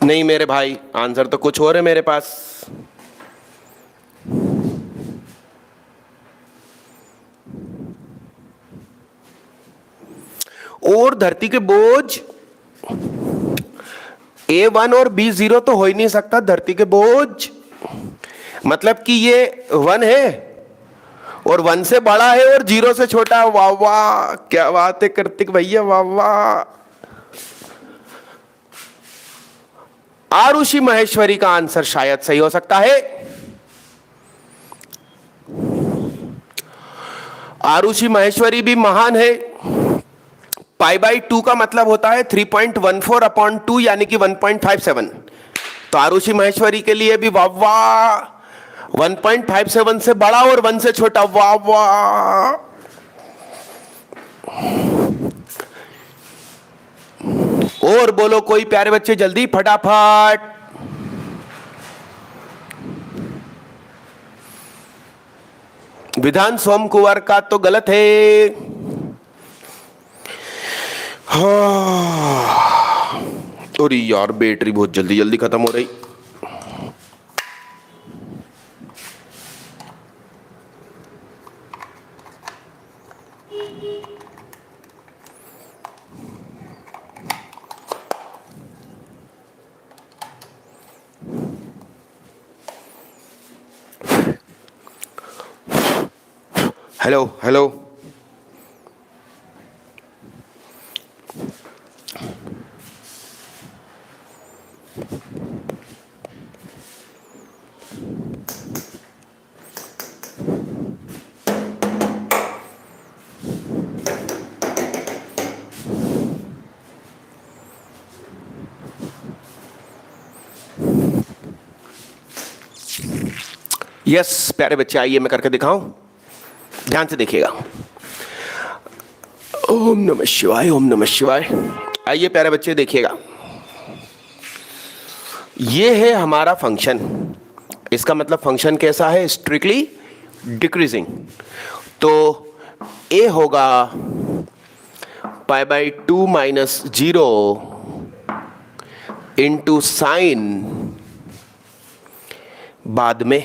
नहीं मेरे भाई, आंसर तो कुछ और है मेरे पास। और धरती के बोझ A1 और B0 तो हो ही नहीं सकता, धरती के बोझ। मतलब कि ये 1 है और 1 से बड़ा है और 0 से छोटा। वाह वाह, क्या बात है कार्तिक भैया, वाह वाह। आरुषि महेश्वरी का आंसर शायद सही हो सकता है। आरुषि महेश्वरी भी महान है। π/2 का मतलब होता है 3.14/2 यानी कि 1.57। तो आरुषि महेश्वरी के लिए भी वाह वाह, 1.57 से बड़ा और 1 से छोटा, वाह वाह। और बोलो कोई प्यारे बच्चे, जल्दी फटाफट। विधान सोम कुंवर का तो गलत है। हाँ, अरे यार बैटरी बहुत जल्दी जल्दी खत्म हो रही। हेलो हेलो, यस प्यारे बच्चे, आइए मैं करके दिखाऊं, ध्यान से देखिएगा। ओम नमः शिवाय, ओम नमः शिवाय। आइए प्यारे बच्चे देखिएगा, ये है हमारा फंक्शन। इसका मतलब फंक्शन कैसा है? Strictly decreasing. तो ए होगा π/2 माइनस 0 इंटू साइन, बाद में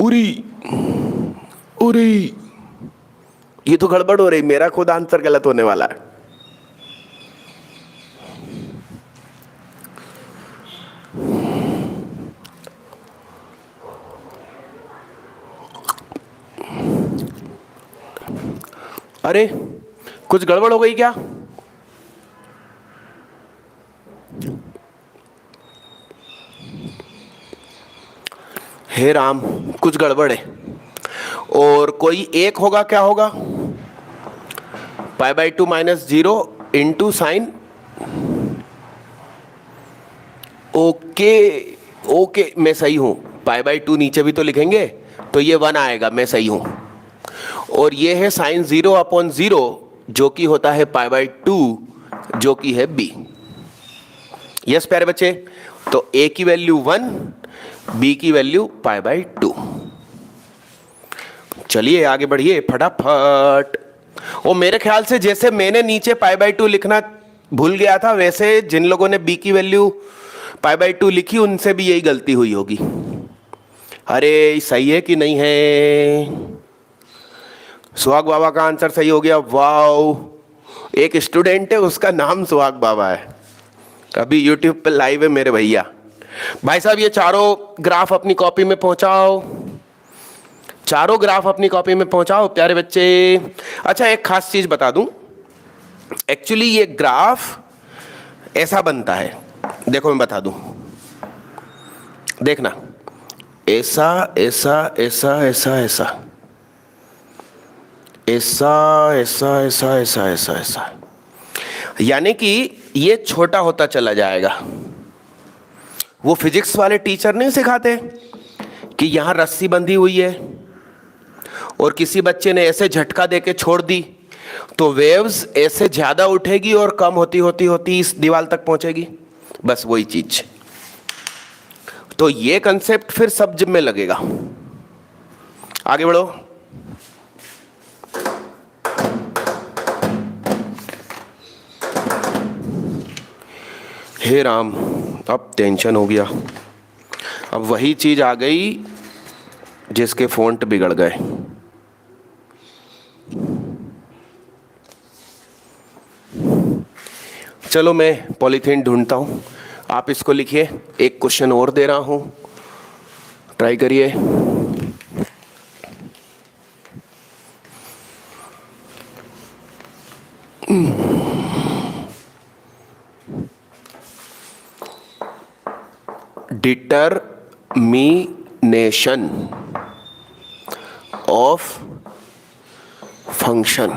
उरी उरी, ये तो गड़बड़ हो रही, मेरा खुद आंसर गलत होने वाला है। अरे कुछ गड़बड़ हो गई क्या? हे राम, कुछ गड़बड़ है। और कोई एक होगा, क्या होगा? π/2 minus 0 into sine. Okay okay, मैं सही हूं। π/2 नीचे भी तो लिखेंगे, तो ये 1 आएगा, मैं सही हूं। और ये है साइन 0/0 जो कि होता है π/2 जो कि है b। यस प्यारे बच्चे, तो a की वैल्यू 1, b की वैल्यू π/2। चलिए आगे बढ़िए फटाफट। वो मेरे ख्याल से जैसे मैंने नीचे π/2 लिखना भूल गया था, वैसे जिन लोगों ने b की वैल्यू π/2 लिखी उनसे भी यही गलती हुई होगी। अरे सही है कि नहीं है? सुहाग बाबा का आंसर सही हो गया, वाह। एक स्टूडेंट है, उसका नाम सुहाग बाबा है, अभी YouTube पे लाइव है मेरे भैया। भाई साहब ये चारों ग्राफ अपनी कॉपी में पहुंचाओ, चारों ग्राफ अपनी कॉपी में पहुंचाओ प्यारे बच्चे। अच्छा एक खास चीज बता दूं, एक्चुअली ये ग्राफ ऐसा बनता है, देखो मैं बता दूं, देखना, ऐसा ऐसा ऐसा ऐसा ऐसा ऐसा ऐसा ऐसा ऐसा ऐसा ऐसा, यानी कि ये छोटा होता चला जाएगा। वो फिजिक्स वाले टीचर नहीं सिखाते कि यहां रस्सी बंधी हुई है और किसी बच्चे ने ऐसे झटका देके छोड़ दी तो वेव्स ऐसे ज्यादा उठेगी और कम होती होती होती इस दीवार तक पहुंचेगी, बस वही चीज। तो ये कंसेप्ट फिर सब जिम में लगेगा। आगे बढ़ो। हे राम, अब टेंशन हो गया। अब वही चीज आ गई जिसके फ़ॉन्ट बिगड़ गए। चलो मैं पॉलीथीन ढूंढता हूँ, आप इसको लिखिए। एक क्वेश्चन और दे रहा हूँ, ट्राई करिए। डिटरमिनेशन ऑफ फंक्शन,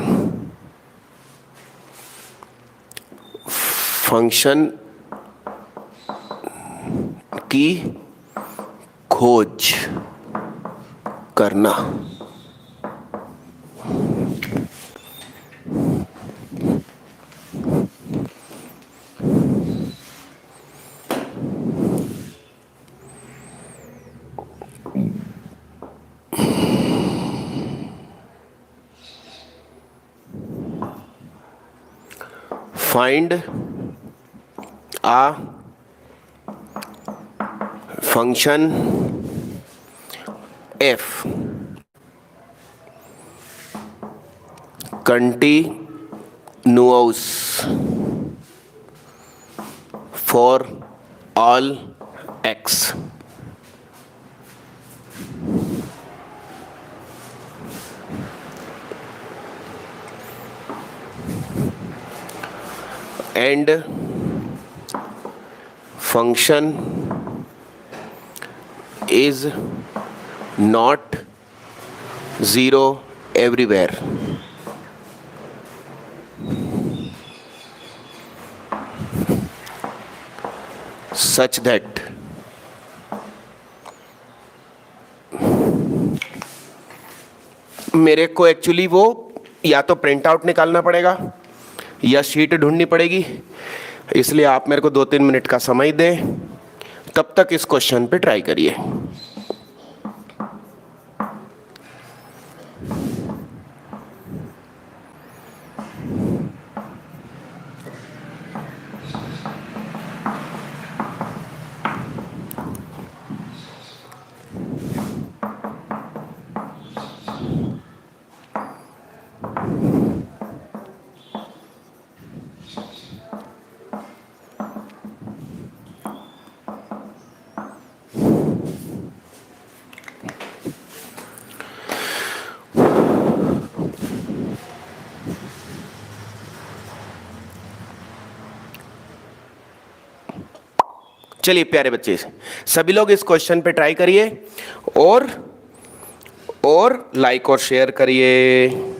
फंक्शन की खोज करना। Find a function f continuous for all x and function is not zero everywhere. Such that मेरे को एक्चुअली वो या तो प्रिंट आउट निकालना पड़ेगा या शीट ढूंढनी पड़ेगी, इसलिए आप मेरे को 2-3 मिनट का समय दें, तब तक इस क्वेश्चन पे ट्राई करिए। चलिए प्यारे बच्चे, सभी लोग इस क्वेश्चन पे ट्राई करिए और लाइक और शेयर करिए।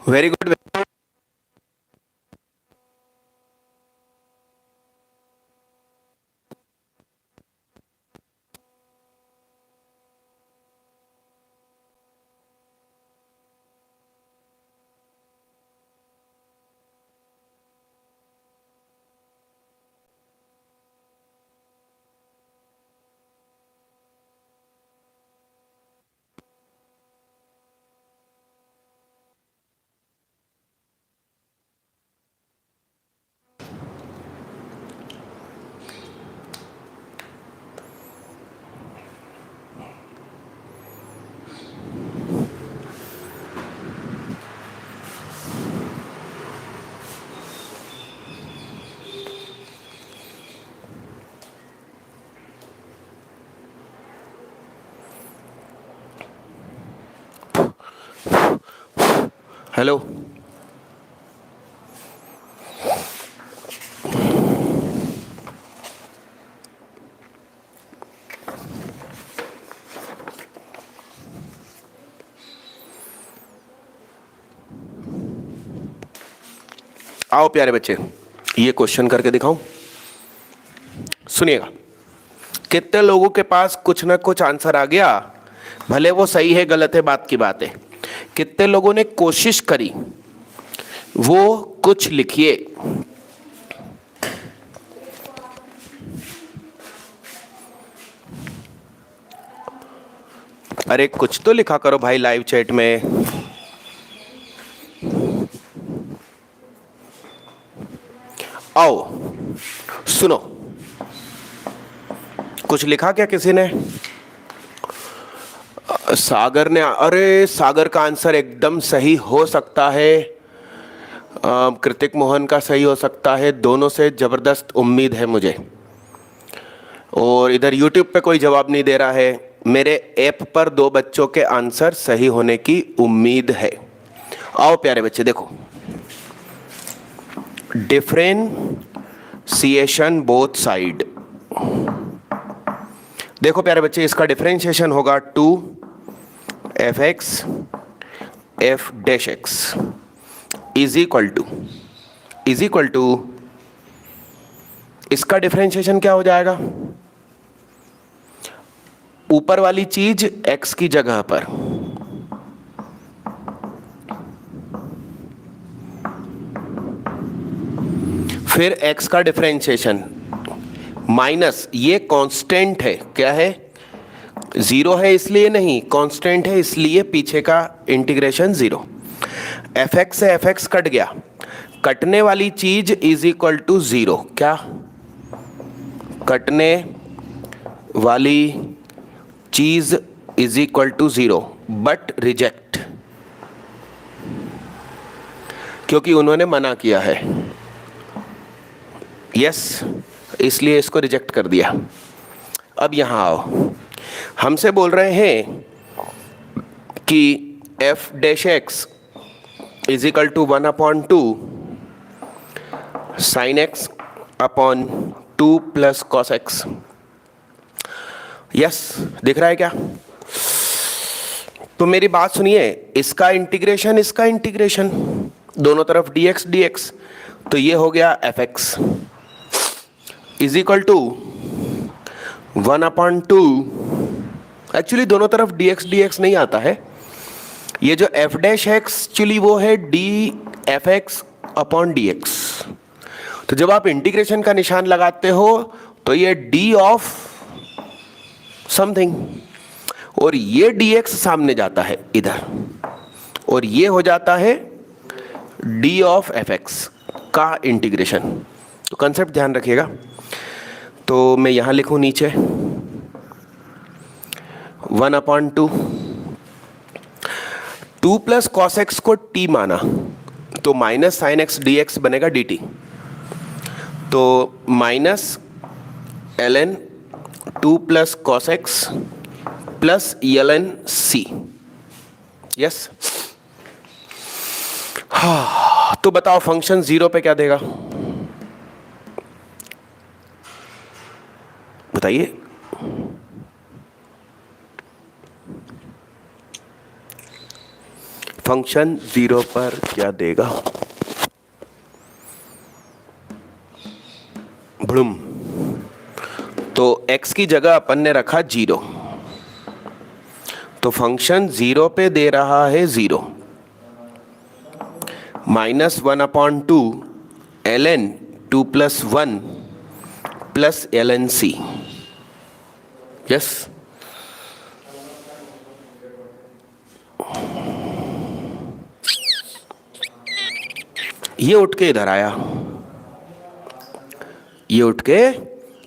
Very good. हेलो, आओ प्यारे बच्चे, ये क्वेश्चन करके दिखाऊं। सुनिएगा, कितने लोगों के पास कुछ ना कुछ आंसर आ गया, भले वो सही है गलत है बात की बात है। कितने लोगों ने कोशिश करी, वो कुछ लिखिए। अरे कुछ तो लिखा करो भाई लाइव चैट में। आओ सुनो, कुछ लिखा क्या किसी ने? सागर ने, अरे सागर का आंसर एकदम सही हो सकता है, कृतिक मोहन का सही हो सकता है, दोनों से जबरदस्त उम्मीद है मुझे। और इधर यूट्यूब पे कोई जवाब नहीं दे रहा है। मेरे ऐप पर 2 बच्चों के आंसर सही होने की उम्मीद है। आओ प्यारे बच्चे देखो, डिफरेंशिएशन बोथ साइड। देखो प्यारे बच्चे, इसका डिफरेंशिएशन होगा 2f(x) f(x) is equal to इसका डिफरेंशिएशन क्या हो जाएगा? ऊपर वाली चीज x की जगह पर, फिर x का डिफरेंशिएशन माइनस, ये कांस्टेंट है, क्या है? 0 है इसलिए नहीं, कांस्टेंट है इसलिए पीछे का इंटीग्रेशन 0। fx से fx कट गया, कटने वाली चीज इज इक्वल टू 0। क्या? कटने वाली चीज is equal to 0 but reject, क्योंकि उन्होंने मना किया है। यस, इसलिए इसको रिजेक्ट कर दिया। अब यहां आओ, हमसे बोल रहे हैं कि f(x) is equal to 1/2 sin x upon 2 plus cos x। Yes, दिख रहा है क्या? तो मेरी बात सुनिए, इसका इंटीग्रेशन इसका इंटीग्रेशन, दोनों तरफ dx dx, तो ये हो गया fx is equal to 1/2। Actually दोनों तरफ dx dx नहीं आता है, ये जो f' एक्चुअली वो है dfx अपॉन dx। तो जब आप इंटीग्रेशन का निशान लगाते हो तो ये d ऑफ समथिंग, और ये dx सामने जाता है इधर, और ये हो जाता है d ऑफ fx का इंटीग्रेशन। तो कंसेप्ट ध्यान रखिएगा। तो मैं यहां लिखूं नीचे 1/2, 2 प्लस कॉस एक्स को t माना तो minus sine x D x बनेगा dt, तो minus ln 2 plus cos x plus ln c। Yes, तो बताओ फंक्शन 0 पे क्या देगा? बताइए। फंक्शन 0 पर क्या देगा? ब्लूम। तो x की जगह अपन ने रखा 0, तो फंक्शन 0 पे दे रहा है 0 -1/2 ln 2 + 1 + ln c। यस, ये उठ के इधर आया, ये उठ के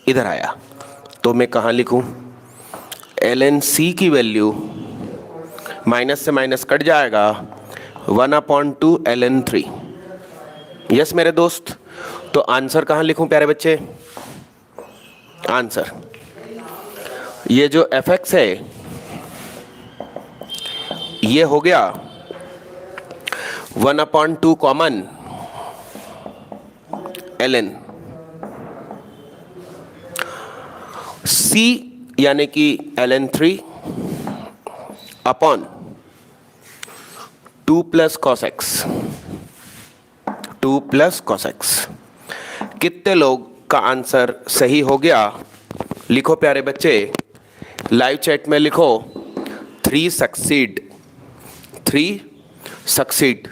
इधर आया, तो मैं कहाँ लिखूं? ln c की वैल्यू माइनस से माइनस कट जाएगा 1/2 ln 3। यस मेरे दोस्त, तो आंसर कहाँ लिखूं प्यारे बच्चे? आंसर ये जो fx है ये हो गया 1/2 कॉमन ln c यानी कि ln 3 upon 2 + cos x, 2 + cos x। कितने लोग का आंसर सही हो गया? लिखो प्यारे बच्चे, लाइव चैट में लिखो 3 सक्सीड, 3 सक्सीड।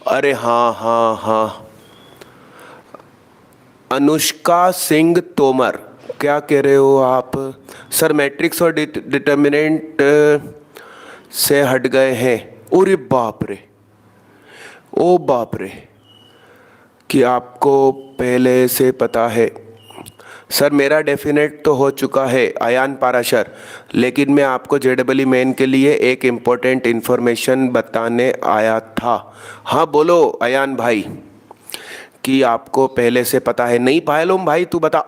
अरे हाँ हाँ हाँ, अनुष्का सिंह तोमर, क्या कह रहे हो आप? सर मैट्रिक्स और डिटर्मिनेंट से हट गए हैं। अरे बाप रे, ओ बाप रे, कि आपको पहले से पता है। सर मेरा डेफिनेट तो हो चुका है अयान पाराशर, लेकिन मैं आपको जेडबल मेन के लिए एक इम्पोर्टेंट इन्फॉर्मेशन बताने आया था। हाँ बोलो अयान भाई, कि आपको पहले से पता है। नहीं पायलुम भाई, तू बता।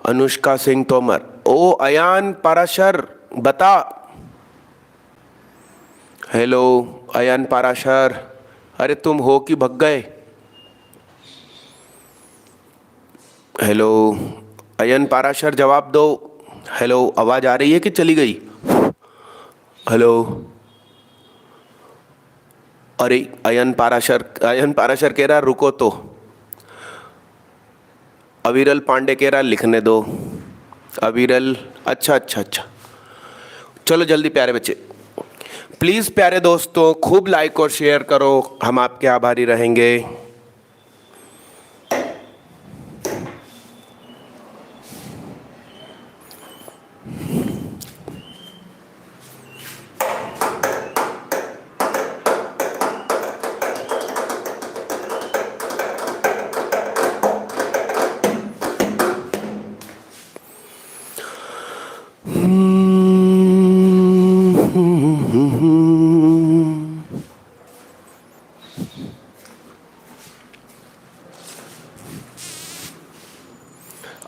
अनुष्का सिंह तोमर, ओ अयान पाराशर बता। हेलो अयान पाराशर, अरे तुम हो कि भग गए? हेलो अयन पाराशर, जवाब दो। हेलो, आवाज आ रही है कि चली गई? हेलो, अरे अयन पाराशर कह रहा रुको तो। अविरल पांडे कह रहा लिखने दो। अविरल, अच्छा अच्छा अच्छा, चलो जल्दी प्यारे बच्चे, प्लीज़ प्यारे दोस्तों खूब लाइक और शेयर करो, हम आपके आभारी रहेंगे।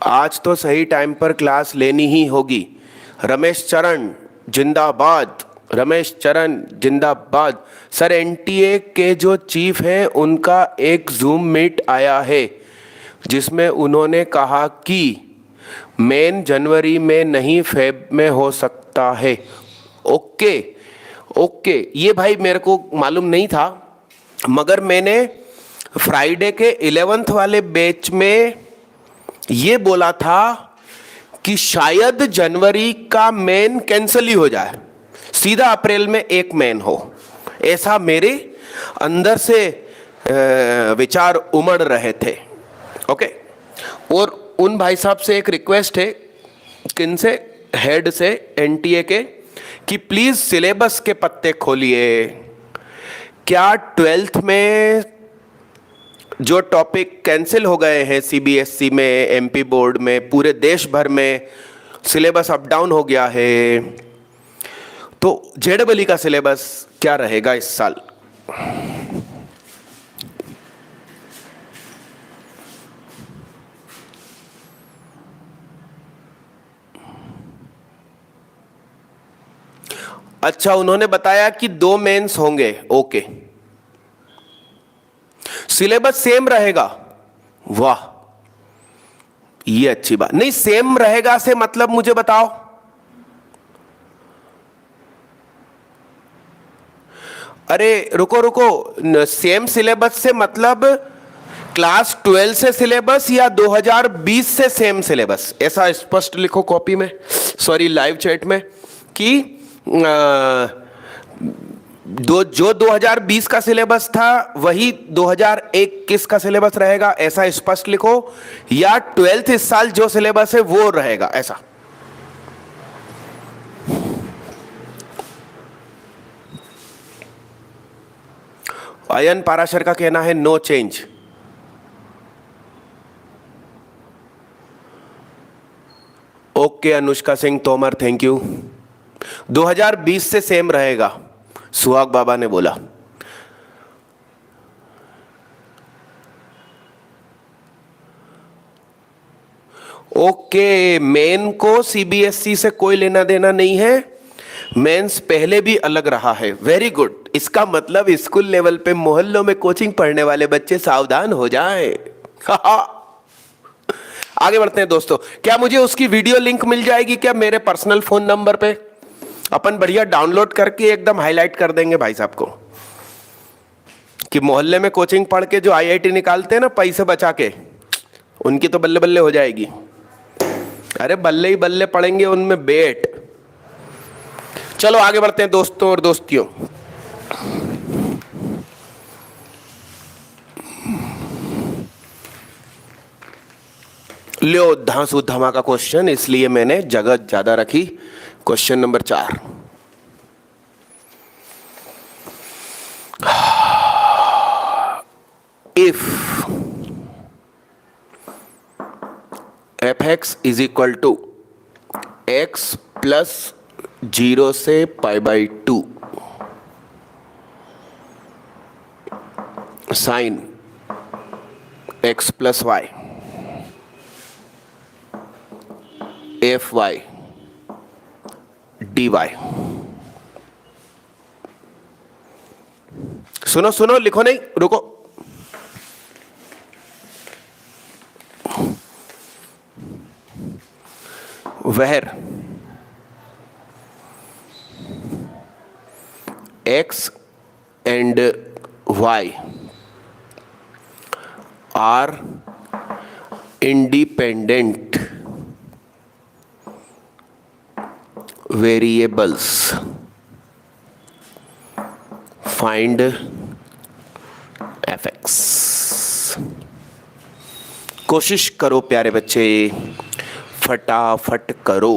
आज तो सही टाइम पर क्लास लेनी ही होगी। रमेश चरण जिंदाबाद, रमेश चरण जिंदाबाद। सर एनटीए के जो चीफ हैं उनका एक जूम मीट आया है जिसमें उन्होंने कहा कि मेन जनवरी में नहीं फेब में हो सकता है। ओके ओके, ये भाई मेरे को मालूम नहीं था, मगर मैंने फ्राइडे के 11th वाले बैच में ये बोला था कि शायद जनवरी का मेन कैंसिल ही हो जाए, सीधा अप्रैल में एक मेन हो, ऐसा मेरे अंदर से विचार उमड़ रहे थे। ओके, और उन भाई साहब से एक रिक्वेस्ट है, किन से? हेड से एनटीए के, कि प्लीज़ सिलेबस के पत्ते खोलिए। क्या 12th में जो टॉपिक कैंसिल हो गए हैं सीबीएसई में, एमपी बोर्ड में, पूरे देश भर में सिलेबस अप डाउन हो गया है, तो जेडबल का सिलेबस क्या रहेगा इस साल? अच्छा, उन्होंने बताया कि 2 मेंस होंगे। ओके, सिलेबस सेम रहेगा। वाह, ये अच्छी बात। नहीं, सेम रहेगा से मतलब मुझे बताओ, अरे रुको रुको, सेम सिलेबस से मतलब क्लास 12 से सिलेबस या 2020 से सेम सिलेबस, ऐसा स्पष्ट लिखो कॉपी में, सॉरी लाइव चैट में, कि जो 2020 का सिलेबस था वही 2021 का सिलेबस रहेगा, ऐसा स्पष्ट लिखो, या 12th इस साल जो सिलेबस है वो रहेगा, ऐसा। अयन पाराशर का कहना है no change. Okay Anushka Singh Tomar, thank you. 2020 से सेम रहेगा, सुहाग बाबा ने बोला। ओके, मेन को सीबीएसई से कोई लेना देना नहीं है, मेंस पहले भी अलग रहा है। वेरी गुड, इसका मतलब स्कूल लेवल पे मोहल्लों में कोचिंग पढ़ने वाले बच्चे सावधान हो जाएं। आगे बढ़ते हैं दोस्तों। क्या मुझे उसकी वीडियो लिंक मिल जाएगी क्या मेरे पर्सनल फोन नंबर पे? अपन बढ़िया डाउनलोड करके एकदम हाईलाइट कर देंगे भाई साहब को, कि मोहल्ले में कोचिंग पढ़ के जो आईआईटी निकालते हैं ना पैसे बचा के, उनकी तो बल्ले बल्ले हो जाएगी। अरे बल्ले ही बल्ले पड़ेंगे उनमें बेट। चलो आगे बढ़ते हैं दोस्तों और दोस्तियों। लो धांसू धमाका क्वेश्चन, इसलिए मैंने जगह ज्यादा रखी। Question number 4, if fx is equal to x plus 0 से π/2 sine x plus y fy dy। सुनो सुनो, लिखो नहीं, रुको। Where x and y are independent variables, find fx। कोशिश करो प्यारे बच्चे, फटाफट करो।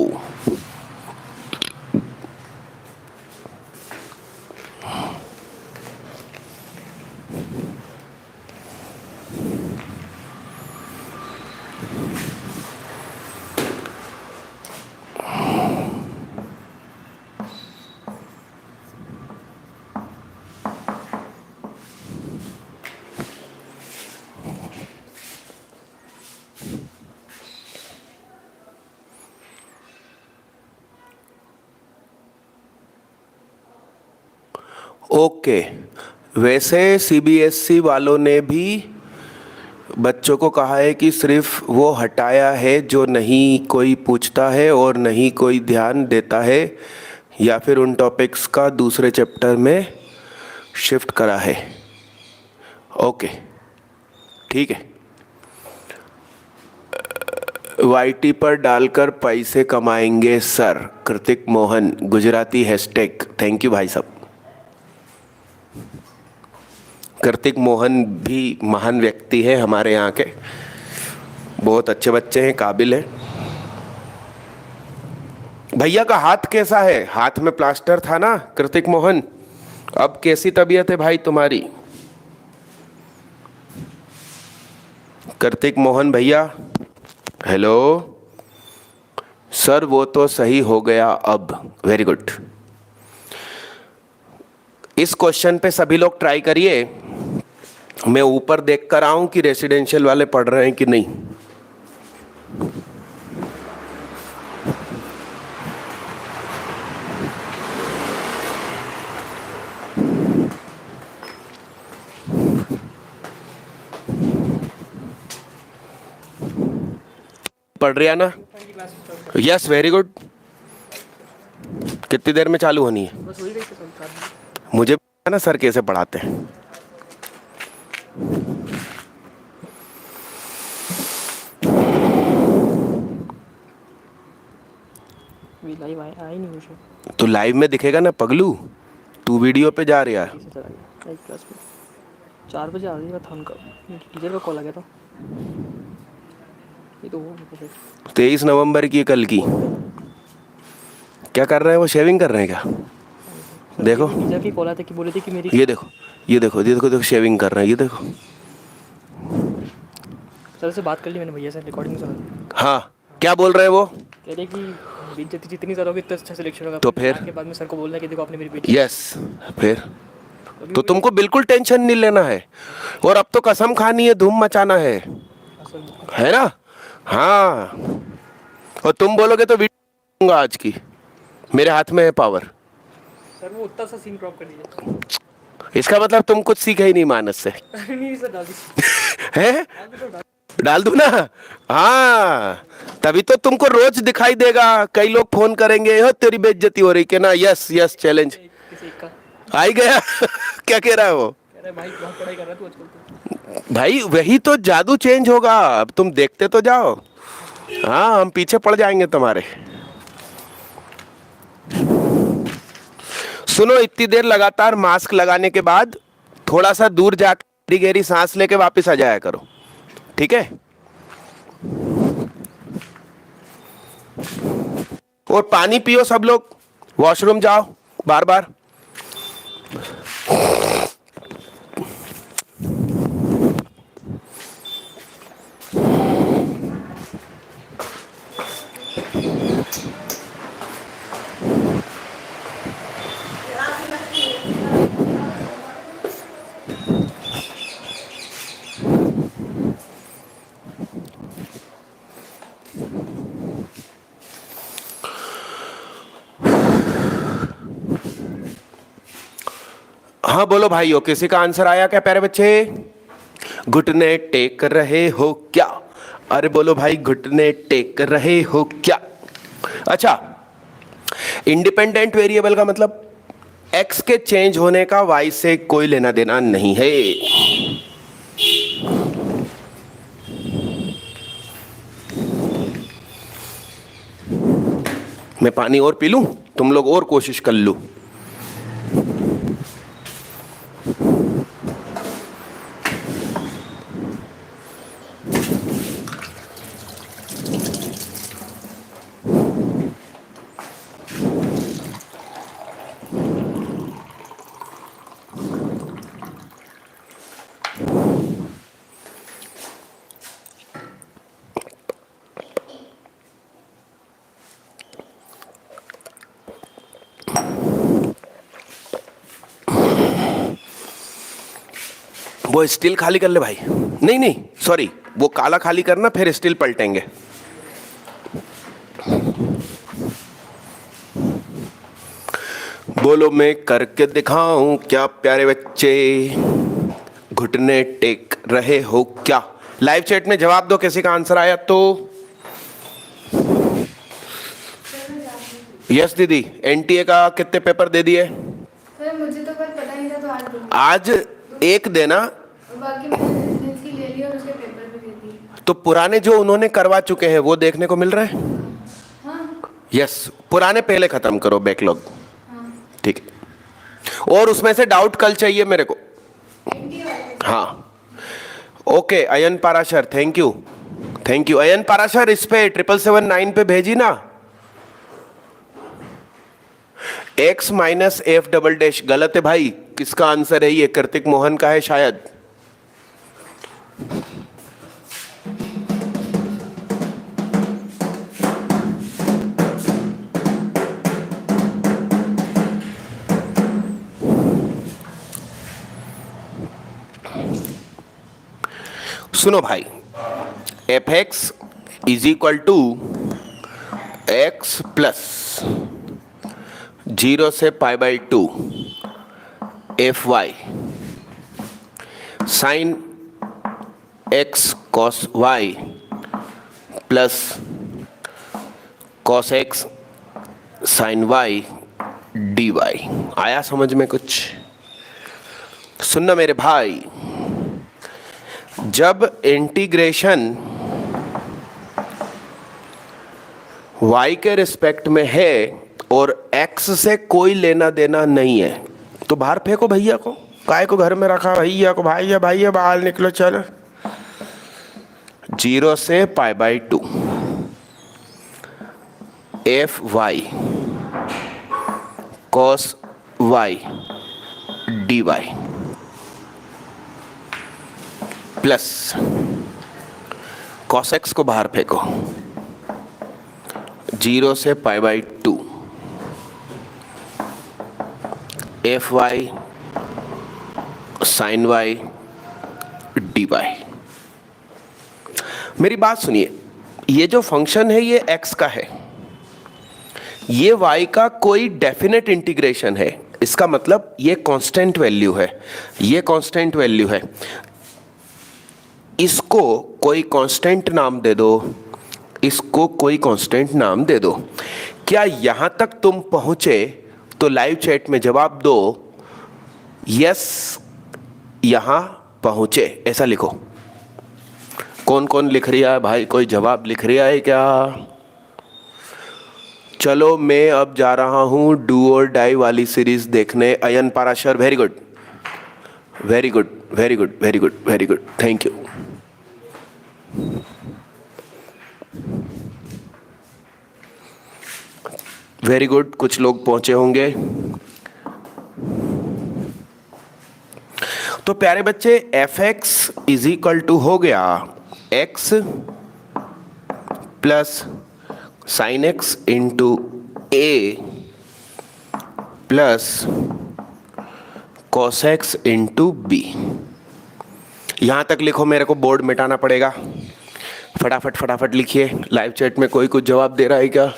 ओके, वैसे सीबीएसई वालों ने भी बच्चों को कहा है कि सिर्फ वो हटाया है जो नहीं कोई पूछता है और नहीं कोई ध्यान देता है, या फिर उन टॉपिक्स का दूसरे चैप्टर में शिफ्ट करा है। ओके ठीक है। वाईटी पर डालकर पैसे कमाएंगे sir, Kritik Mohan Gujarati hashtag, thank you भाई साहब। कृतिक मोहन भी महान व्यक्ति है हमारे यहाँ के, बहुत अच्छे बच्चे हैं, काबिल हैं। भैया का हाथ कैसा है? हाथ में प्लास्टर था ना कृतिक मोहन, अब कैसी तबीयत है भाई तुम्हारी? कृतिक मोहन भैया, हेलो सर, वो तो सही हो गया अब, वेरी गुड। इस क्वेश्चन पे सभी लोग ट्राई करिए। मैं ऊपर देख कर आऊं कि रेसिडेंशियल वाले पढ़ रहे हैं कि नहीं। पढ़ रही है ना? Yes, very good. कितनी देर में चालू होनी है?
बस वही देखते हैं।
मुझे है ना सर कैसे पढ़ाते हैं।
अभी लाइव आया ही नहीं मुझे।
तो लाइव में दिखेगा ना पगलू, तू वीडियो पे जा रहा है।
कैसे चला गया लाइव क्लास में? 4 बजे आ गया था उनका, टीचर का कॉल आ गया था। ये तो हुआ उनको फिर।
23 नवंबर की कल की। क्या कर रहे हैं वो, शेविंग कर रहे हैं क्या? देखो
टीचर की कॉल आया था कि बोले थे कि मेरी
ये देखो ये देखो ये देखो देखो शेविंग कर रहे हैं, ये देखो।
सर से बात कर ली मैंने, भैया से रिकॉर्डिंग सुना।
हाँ क्या बोल रहे हैं वो?
कह रहे कि बेइज्जती जितनी ज़्यादा होगी इतना अच्छा सिलेक्शन होगा।
तो फिर
के बाद में सर को बोलना है कि देखो आपने मेरी बेइज्जती।
यस फिर तो तुमको बिल्कुल टेंशन नहीं लेना है, और अब तो कसम खानी है, धूम मचाना है ना। हाँ और तुम बोलोगे तो वीडियो आज की, मेरे हाथ में है पावर।
सर वो उतना सा सीन ड्रॉप कर दीजिए।
इसका मतलब तुम कुछ सीखे ही नहीं मानस से।
नहीं सर डाल दीजिए।
हैं? डाल दूं ना? हाँ तभी तो तुमको रोज दिखाई देगा, कई लोग फोन करेंगे हो तेरी बेइज्जती हो रही के ना। यस यस चैलेंज
किसी एक का
आ ही गया। क्या कह रहा है वो?
कह रहा है भाई बहुत पढ़ाई कर रहा है तू आजकल तो।
भाई वही तो जादू चेंज होगा, अब तुम देखते तो जाओ। हाँ हम पीछे पड़ जाएंगे तुम्हारे। सुनो, इतनी देर लगातार मास्क लगाने के बाद थोड़ा सा दूर जाकर गहरी गहरी सांस लेके वापस आ जाया करो, ठीक है? और पानी पियो सब लोग, वॉशरूम जाओ बार बार। हाँ बोलो भाइयों, किसी का आंसर आया क्या प्यारे बच्चे? घुटने टेक रहे हो क्या? अरे बोलो भाई, घुटने टेक रहे हो क्या? अच्छा, इंडिपेंडेंट वेरिएबल का मतलब x के चेंज होने का y से कोई लेना देना नहीं है। मैं पानी और पी लूं, तुम लोग और कोशिश कर लो। वो स्टील खाली कर ले भाई। नहीं नहीं सॉरी, वो काला खाली करना, फिर स्टील पलटेंगे। बोलो मैं करके दिखाऊं क्या प्यारे बच्चे? घुटने टेक रहे हो क्या? लाइव चैट में जवाब दो, किसी का आंसर आया तो। यस दीदी, एनटीए का कितने पेपर दे दिए?
सर मुझे तो कल पता नहीं था, तो आज दूंगी।
आज एक देना,
और बाकी मैंने रेजिडेंसी ले ली और उसके पेपर भी दे दिए।
तो पुराने जो उन्होंने करवा चुके हैं वो देखने को मिल रहे हैं।
हाँ
यस, पुराने पहले खत्म करो बैकलॉग,
हाँ
ठीक है? और उसमें से डाउट कल चाहिए मेरे को।
एनटीए वाले।
हाँ okay, Ayan Parashar thank you, thank you Ayan Parashar. इस पे 7779 पे भेजी ना, x minus F double dash गलत है भाई। किसका आंसर है ये? कार्तिक मोहन का है शायद। सुनो भाई, F X is equal to X plus 0 से pi by 2 F Y sine X cos Y plus cos X sine Y D Y. आया समझ में कुछ? सुनना मेरे भाई, जब इंटीग्रेशन y के रिस्पेक्ट में है और x से कोई लेना देना नहीं है तो बाहर फेंको भैया को, काय को घर में रखा भैया को, भैया भैया बाहर निकलो चलो। 0 से π/2 fy cos y dy plus cos x को बाहर फेंको, 0 से π/2 fy sin y dy। मेरी बात सुनिए, ये जो फंक्शन है ये x का है, ये y का कोई डेफिनेट इंटीग्रेशन है, इसका मतलब ये कांस्टेंट वैल्यू है, ये कांस्टेंट वैल्यू है। इसको कोई कांस्टेंट नाम दे दो, इसको कोई कांस्टेंट नाम दे दो। क्या यहां तक तुम पहुंचे तो लाइव चैट में जवाब दो यस यहां पहुंचे, ऐसा लिखो। कौन कौन लिख रहा है भाई, कोई जवाब लिख रहा है क्या? चलो मैं अब जा रहा हूं डू और डाई वाली सीरीज देखने। Ayan Parashar, very good very good very good very good very good, thank you. Very good, कुछ लोग पहुंचे होंगे। तो प्यारे बच्चे fx इज इक्वल टू हो गया x plus sine x into A plus cos x into B. यहां तक लिखो, मेरे को बोर्ड मिटाना पड़ेगा। फटाफट फटाफट लिखिए। लाइव चैट में कोई कुछ जवाब दे रहा है क्या?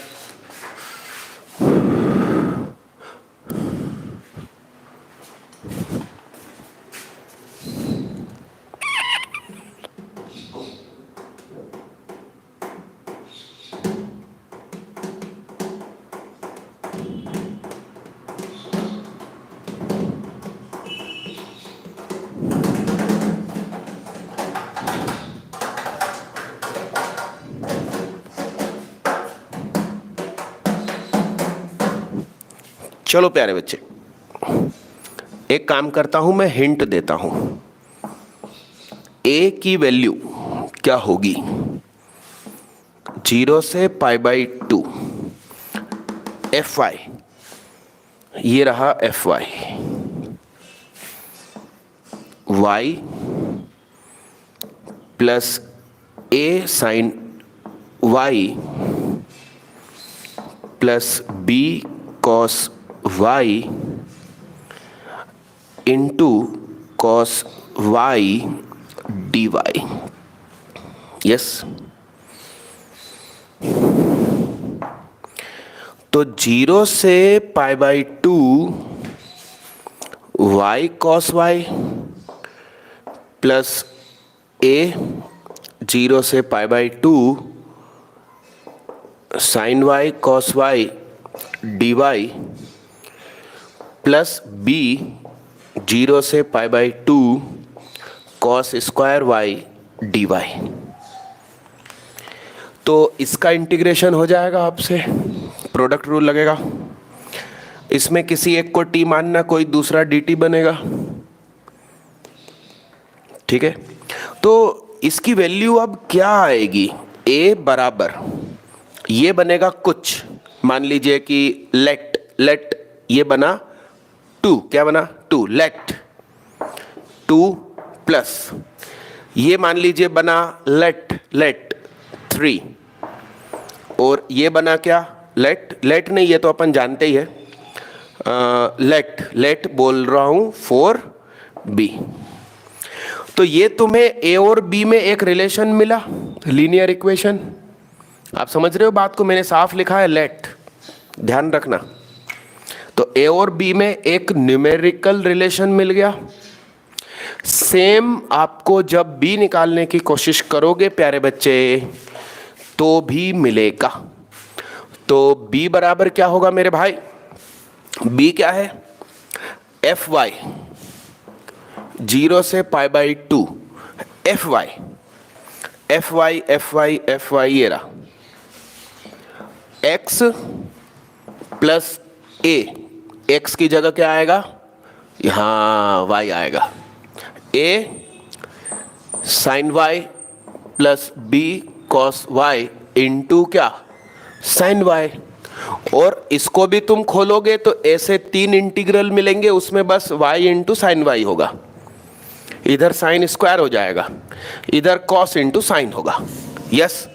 चलो प्यारे बच्चे, एक काम करता हूं, मैं हिंट देता हूं। a की वैल्यू क्या होगी? 0 से π/2 fy, ये रहा fy, y plus a sine y plus b cos y into cos y dy। Yes, तो 0 से π/2 y cos y plus a 0 से π/2 sin y cos y dy plus b 0 से π/2 cos स्क्वायर y dy। तो इसका integration हो जाएगा आपसे, product rule लगेगा। इसमें किसी एक को t मानना, कोई दूसरा dt बनेगा, ठीक है। तो इसकी वैल्यू अब क्या आएगी? a बराबर ये बनेगा कुछ, मान लीजिए कि लेट ये बना 2, क्या बना 2, लेट 2 प्लस ये मान लेट बना लेट 3 और ये बना क्या लेट नहीं, ये तो अपन जानते ही है, लेट बोल रहा हूं 4b। तो ये तुम्हें a और b में एक रिलेशन मिला, लीनियर इक्वेशन। आप समझ रहे हो बात को? मैंने साफ लिखा है लेट, ध्यान रखना। तो a और b में एक न्यूमेरिकल रिलेशन मिल गया। सेम आपको जब b निकालने की कोशिश करोगे प्यारे बच्चे तो भी मिलेगा। तो b बराबर क्या होगा मेरे भाई? b क्या है? fy 0 से pi by 2 F Y F Y F Y F Y ये रहा x प्लस ए, एक्स की जगह क्या आएगा, यहाँ y आएगा, a sine y plus b cos y into क्या, साइन y। और इसको भी तुम खोलोगे तो ऐसे 3 इंटीग्रल मिलेंगे, उसमें बस y इंटू साइन y होगा, इधर साइन स्क्वायर हो जाएगा, इधर कॉस इंटू साइन होगा। यस,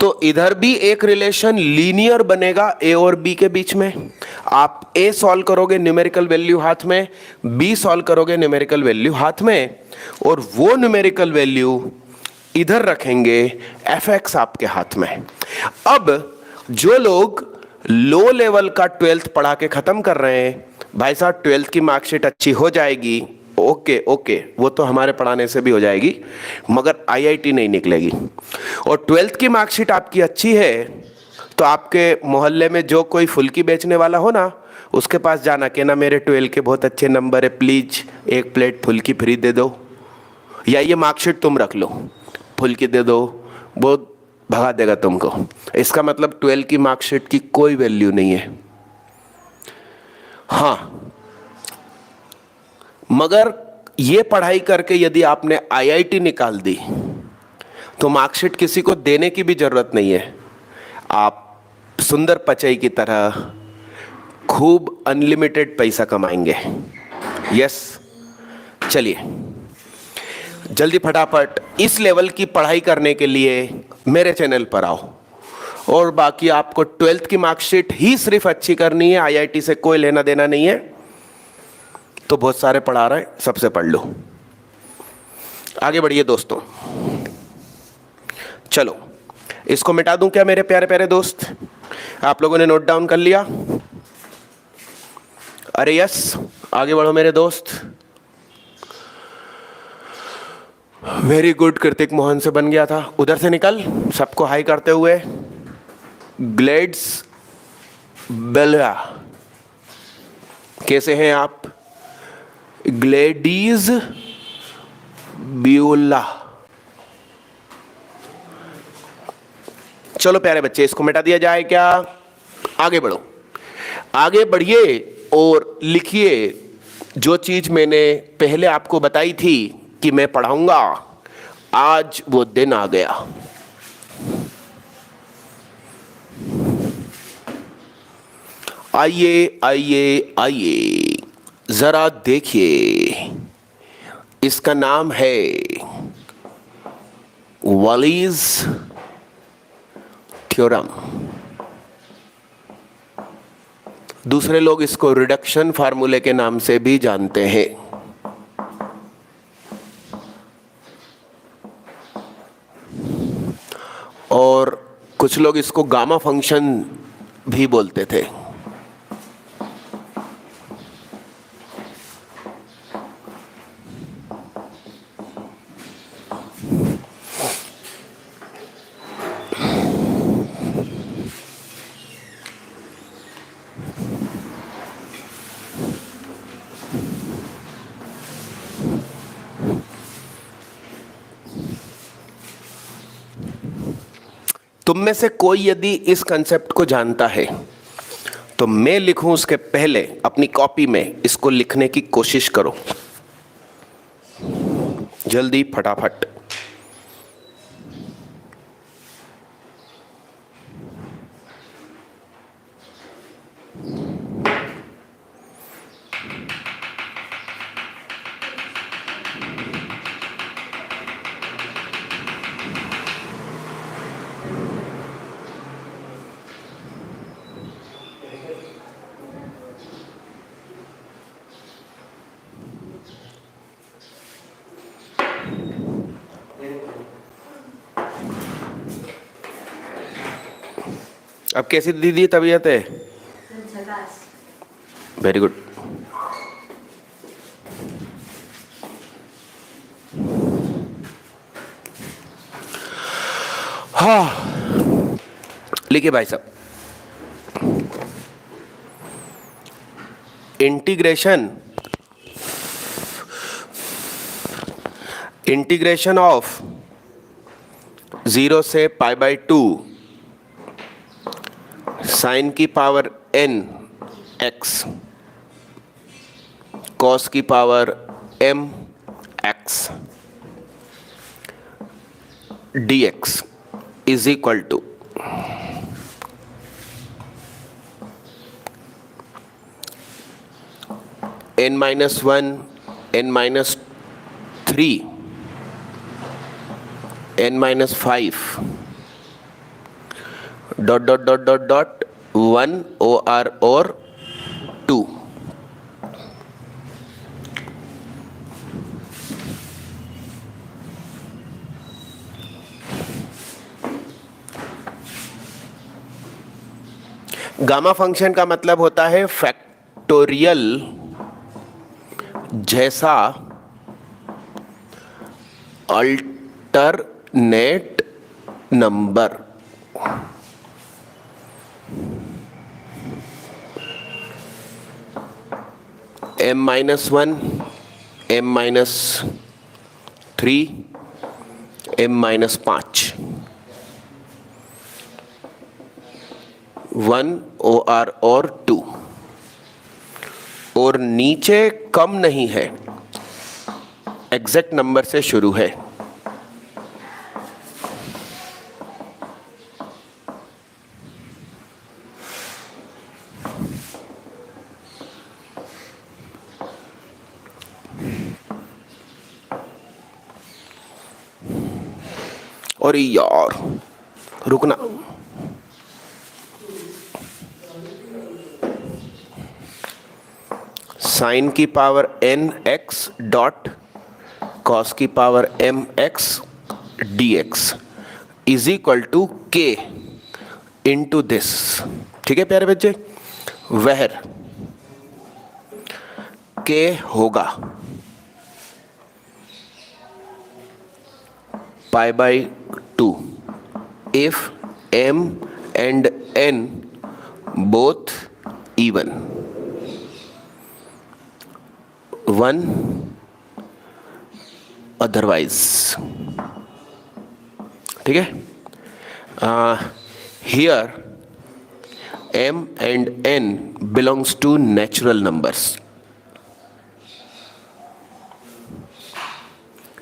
तो इधर भी एक रिलेशन लीनियर बनेगा a और b के बीच में। आप a सॉल्व करोगे न्यूमेरिकल वैल्यू हाथ में, b सॉल्व करोगे न्यूमेरिकल वैल्यू हाथ में, और वो न्यूमेरिकल वैल्यू इधर रखेंगे, fx आपके हाथ में। अब जो लोग लो लेवल का 12th पढ़ा के खत्म कर रहे हैं, भाई साहब 12th की मार्कशीट अच्छी हो जाएगी, ओके ओके, वो तो हमारे पढ़ाने से भी हो जाएगी, मगर आईआईटी नहीं निकलेगी। और 12th की मार्कशीट आपकी अच्छी है तो आपके मोहल्ले में जो कोई फुल्की बेचने वाला हो ना, उसके पास जाना कि ना मेरे 12 के बहुत अच्छे नंबर है, प्लीज 1 प्लेट फुल्की फ्री दे दो, या ये मार्कशीट तुम रख लो, फुल्की दे दो, वो भगा देगा तुमको। इसका मतलब 12 की मार्कशीट की कोई वैल्यू नहीं है। हाँ, मगर ये पढ़ाई करके यदि आपने आईआईटी निकाल दी तो मार्कशीट किसी को देने की भी जरूरत नहीं है, आप सुंदर पचई की तरह खूब अनलिमिटेड पैसा कमाएंगे। यस, चलिए जल्दी फटाफट इस लेवल की पढ़ाई करने के लिए मेरे चैनल पर आओ, और बाकी आपको 12th की मार्कशीट ही सिर्फ अच्छी करनी है, आईआईटी से कोई लेना देना नहीं है। तो बहुत सारे पढ़ा रहे हैं, सबसे पढ़ लो। आगे बढ़िए दोस्तों, चलो इसको मिटा दूं क्या मेरे प्यारे प्यारे दोस्त? आप लोगों ने नोट डाउन कर लिया? अरे यस, आगे बढ़ो मेरे दोस्त। वेरी गुड, कृतिक मोहन से बन गया था, उधर से निकल, सबको हाई करते हुए। ग्लेड्स बेला, कैसे हैं आप? Gladys Beulah. चलो प्यारे बच्चे, इसको मिटा दिया जाए क्या? आगे बढ़ो, आगे बढ़िए और लिखिए जो चीज मैंने पहले आपको बताई थी कि मैं पढ़ाऊंगा, आज वो दिन आ गया। आइए आइए आइए, जरा देखिए, इसका नाम है वालीज थ्योरम। दूसरे लोग इसको रिडक्शन फार्मूले के नाम से भी जानते हैं। और कुछ लोग इसको गामा फंक्शन भी बोलते थे। तुम में से कोई यदि इस कंसेप्ट को जानता है तो मैं लिखूं उसके पहले अपनी कॉपी में इसको लिखने की कोशिश करो, जल्दी फटाफट। अब कैसी दीदी तबीयत है? Very good. हाँ, लिखिए भाई साहब, इंटीग्रेशन इंटीग्रेशन ऑफ 0 से पाई बाई 2 साइन की पावर n x कॉस की power m x dx is equal to n minus 1 n minus 3 n minus 5 dot dot dot dot dot 1 और 2। गामा फंक्शन का मतलब होता है फैक्टोरियल जैसा alternate number. m minus 1 m minus 3 m minus 5 1 और 2 और नीचे कम नहीं है, एग्जैक्ट नंबर से शुरू है। और यार रुकना, साइन की power n x dot cos की power m x dx is equal to k into this. ठीक है प्यारे बच्चे, वेयर k होगा pi by 2 if m and n both even, 1 otherwise। ठीक है, here m and n belongs to natural numbers।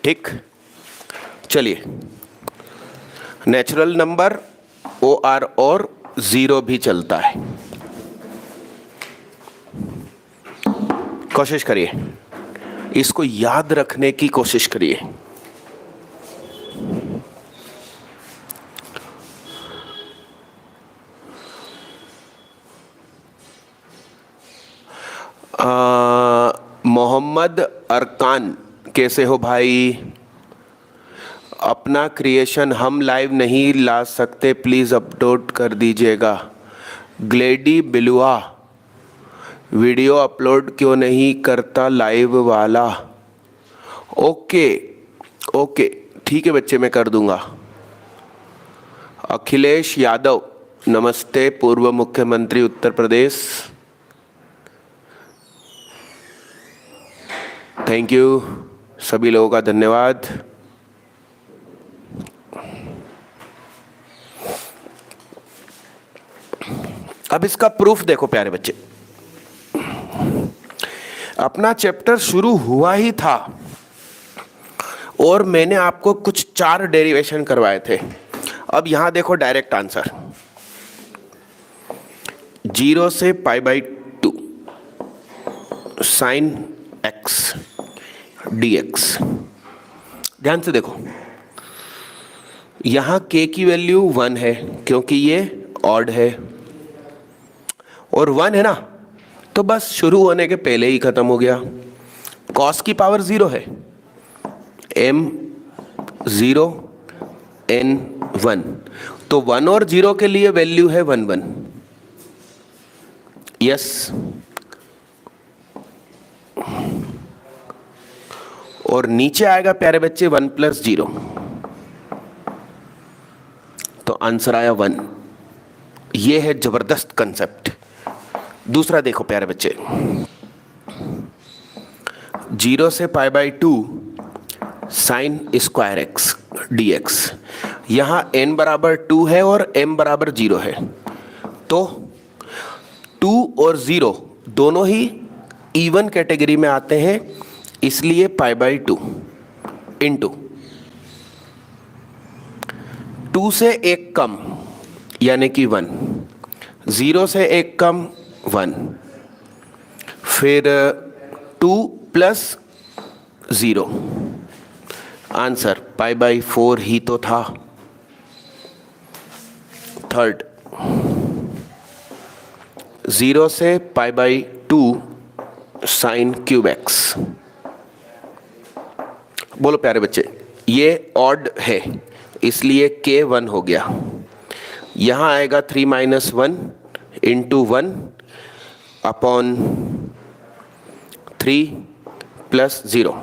ठीक, चलिए नेचुरल नंबर OR और 0 भी चलता है। कोशिश करिए, इसको याद रखने की कोशिश करिए। मोहम्मद अरकान, कैसे हो भाई? अपना क्रिएशन हम लाइव नहीं ला सकते, प्लीज़ अपलोड कर दीजिएगा। ग्लेडी बिलुआ, वीडियो अपलोड क्यों नहीं करता लाइव वाला? ओके ओके ठीक है बच्चे, मैं कर दूंगा। अखिलेश यादव, नमस्ते, पूर्व मुख्यमंत्री उत्तर प्रदेश, थैंक यू, सभी लोगों का धन्यवाद। अब इसका प्रूफ देखो प्यारे बच्चे, अपना चैप्टर शुरू हुआ ही था और मैंने आपको कुछ 4 डेरिवेशन करवाए थे। अब यहां देखो डायरेक्ट आंसर, 0 से pi by 2 sine x dx। ध्यान से देखो, यहां k की वैल्यू 1 है क्योंकि ये ऑड है और 1 है ना, तो बस शुरू होने के पहले ही खत्म हो गया। cos की पावर 0 है, m 0 n 1, तो 1 और 0 के लिए वैल्यू है 1 1। यस, और नीचे आएगा प्यारे बच्चे 1 प्लस 0, तो आंसर आया 1। ये है जबरदस्त कंसेप्ट। दूसरा देखो प्यारे बच्चे, 0 से pi by 2 sine square x D x. यहाँ n बराबर 2 है और m बराबर 0 है, तो 2 और 0 दोनों ही इवन कैटेगरी में आते हैं, इसलिए π/2 इंटू 2 से 1 कम यानी कि 1, 0 से 1 कम 1, फिर 2 प्लस 0, आंसर π/4 ही तो था। थर्ड, 0 से π/2 साइन क्यूब एक्स। बोलो प्यारे बच्चे, ये ऑड है इसलिए k 1 हो गया। यहाँ आएगा 3 - 1 इंटू 1 अपॉन 3 प्लस 0।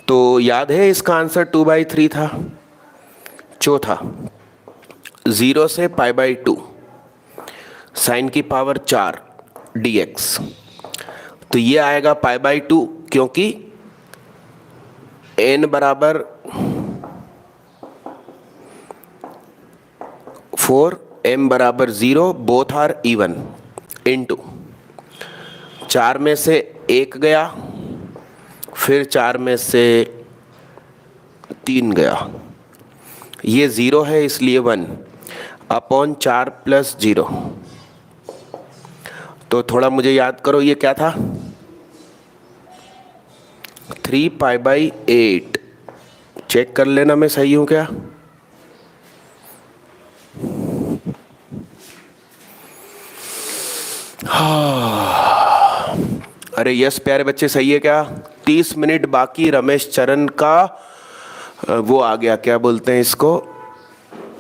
तो याद है इसका आंसर 2/3 था। चौथा, 0 से π/2 साइन की पावर 4 dx, तो ये आएगा π/2 क्योंकि n बराबर 4, m बराबर 0, बोथ आर इवन, इंटू 4 में से 1 गया, फिर 4 में से 3 गया, ये 0 है इसलिए 1 अपॉन 4 प्लस 0। तो थोड़ा मुझे याद करो ये क्या था, 3π/8। चेक कर लेना मैं सही हूं क्या। अरे यस प्यारे बच्चे, सही है क्या। 30 मिनट बाकी। रमेश चरण का वो आ गया, क्या बोलते हैं इसको,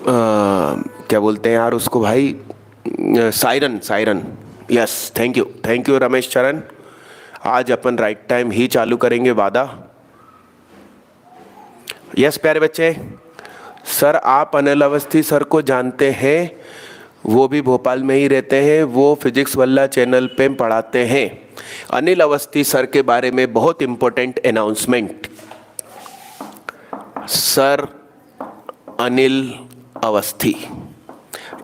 क्या बोलते हैं यार उसको भाई, siren. Yes, thank you Ramesh चरण। आज अपन राइट टाइम ही चालू करेंगे, वादा। यस प्यारे बच्चे, सर आप अनिल अवस्थी सर को जानते हैं, वो भी भोपाल में ही रहते हैं, वो फिजिक्स वाला चैनल पे पढ़ाते हैं। अनिल अवस्थी सर के बारे में बहुत important announcement. Sir Anil Awasthi,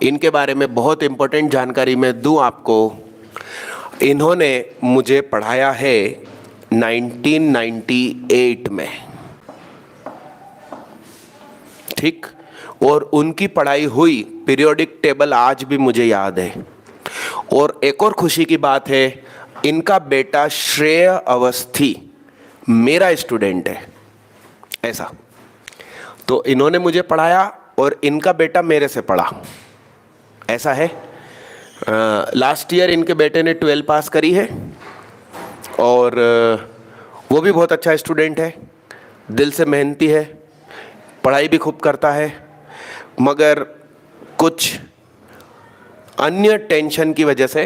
इनके बारे में बहुत इम्पोर्टेंट जानकारी मैं दूं आपको। इन्होंने मुझे पढ़ाया है 1998 में, ठीक, और उनकी पढ़ाई हुई पीरियोडिक टेबल आज भी मुझे याद है। और एक और खुशी की बात है, इनका बेटा श्रेय अवस्थी मेरा स्टूडेंट है, ऐसा। तो इन्होंने मुझे पढ़ाया और इनका बेटा मेरे से पढ़ा, ऐसा है। लास्ट ईयर इनके बेटे ने 12 पास करी है और वो भी बहुत अच्छा स्टूडेंट है, दिल से मेहनती है, पढ़ाई भी खूब करता है, मगर कुछ अन्य टेंशन की वजह से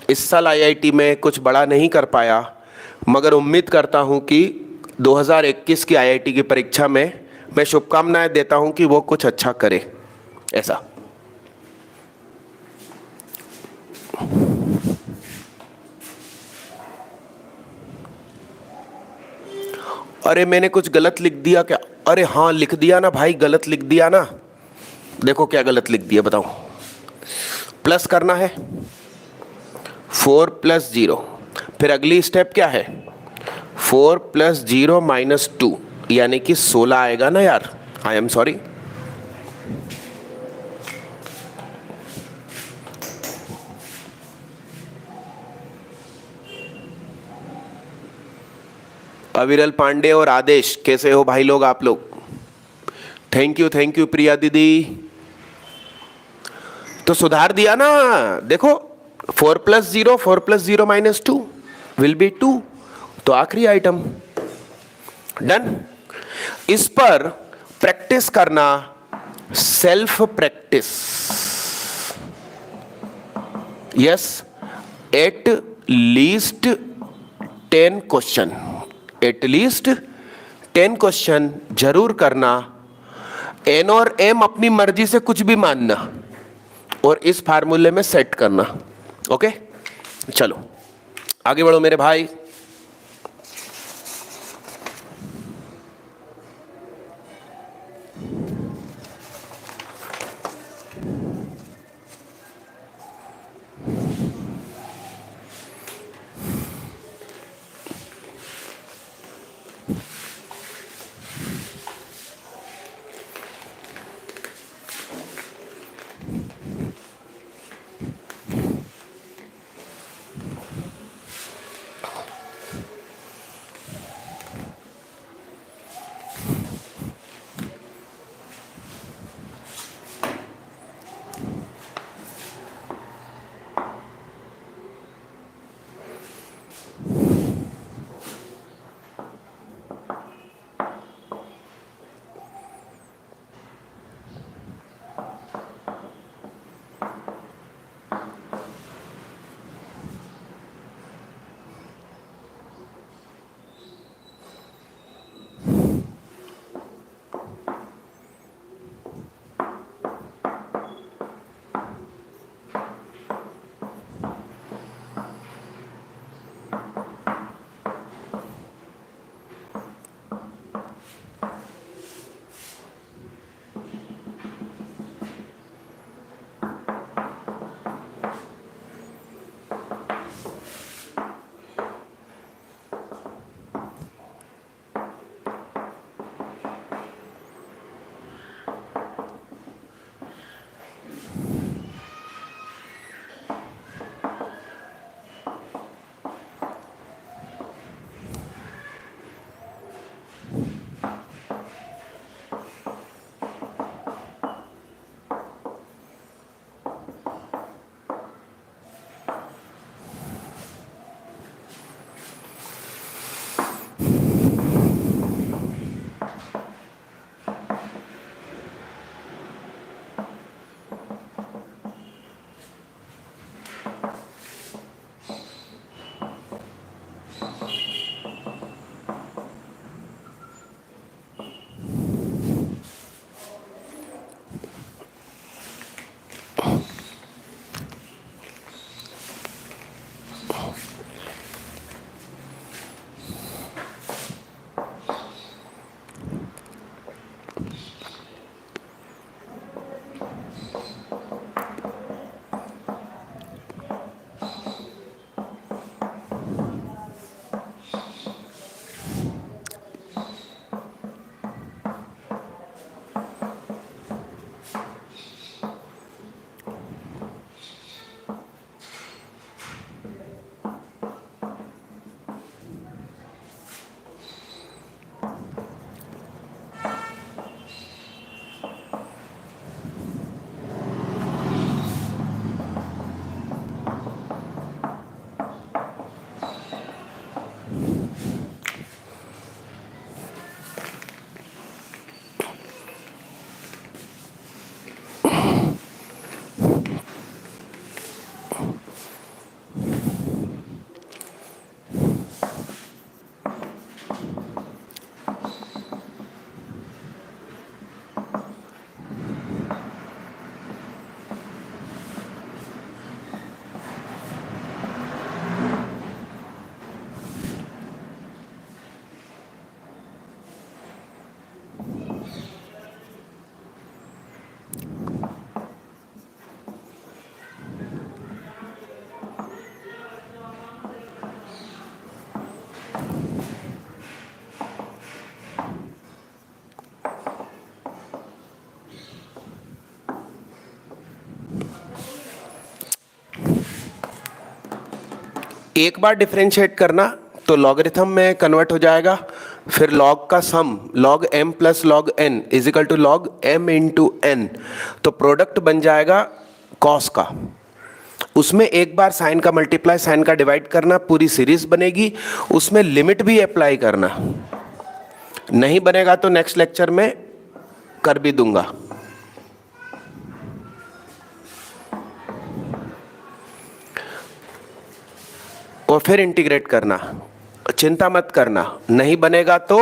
इस साल आईआईटी में कुछ बड़ा नहीं कर पाया। मगर उम्मीद करता हूं कि 2021 की आईआईटी की परीक्षा में मैं शुभकामनाएं देता हूं कि वो कुछ अच्छा करे, ऐसा। अरे मैंने कुछ गलत लिख दिया क्या। अरे हाँ लिख दिया ना भाई, गलत लिख दिया ना। देखो क्या गलत लिख दिया बताओ। प्लस करना है 4 + 0, फिर अगली स्टेप क्या है 4 + 0 - 2 यानी कि 16 आएगा ना यार। आई एम सॉरी, अविरल पांडे और आदेश, कैसे हो भाई लोग आप लोग। थैंक यू प्रिया दीदी। तो सुधार दिया ना, देखो 4 + 0 - 2 विल बी 2। तो आखिरी आइटम डन। इस पर प्रैक्टिस करना, self practice. Yes, at least 10 question, at least 10 question जरूर करना। एन और एम अपनी मर्जी से कुछ भी मानना और इस फार्मूले में सेट करना। ओके, चलो आगे बढ़ो मेरे भाई। एक बार डिफरेंशिएट करना तो लॉगरिथम में कन्वर्ट हो जाएगा, फिर लॉग का sum log m plus log n is equal to log m into n, तो प्रोडक्ट बन जाएगा कॉस का। उसमें एक बार साइन का मल्टीप्लाई साइन का डिवाइड करना, पूरी सीरीज बनेगी, उसमें लिमिट भी अप्लाई करना। नहीं बनेगा तो नेक्स्ट लेक्चर में कर भी दूंगा। और फिर इंटीग्रेट करना, चिंता मत करना। नहीं बनेगा तो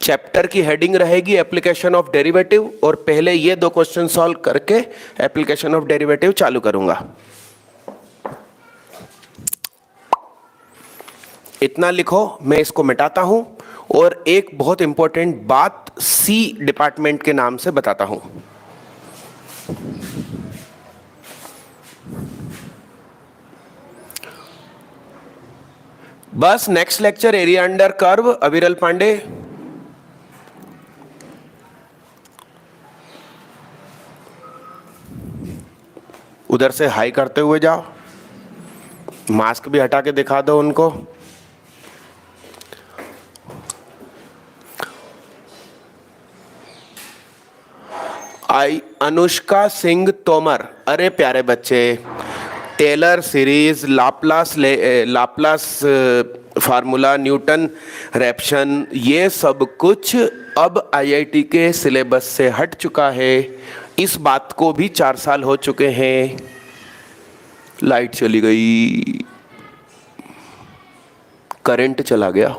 चैप्टर की हेडिंग रहेगी एप्लीकेशन ऑफ डेरिवेटिव, और पहले ये दो क्वेश्चन सॉल्व करके एप्लीकेशन ऑफ डेरिवेटिव चालू करूंगा। इतना लिखो, मैं इसको मिटाता हूं और एक बहुत इंपॉर्टेंट बात सी डिपार्टमेंट के नाम से बताता हूं। बस next lecture area under curve, अविरल पांडे। उधर से हाई करते हुए जाओ, मास्क भी हटा के दिखा दो उनको। अनुष्का सिंह तोमर, अरे प्यारे बच्चे, Taylor series, Laplace formula, Newton Raphson, ये सब कुछ अब आईआईटी के सिलेबस से हट चुका है। इस बात को भी 4 साल हो चुके हैं। लाइट चली गई, करंट चला गया।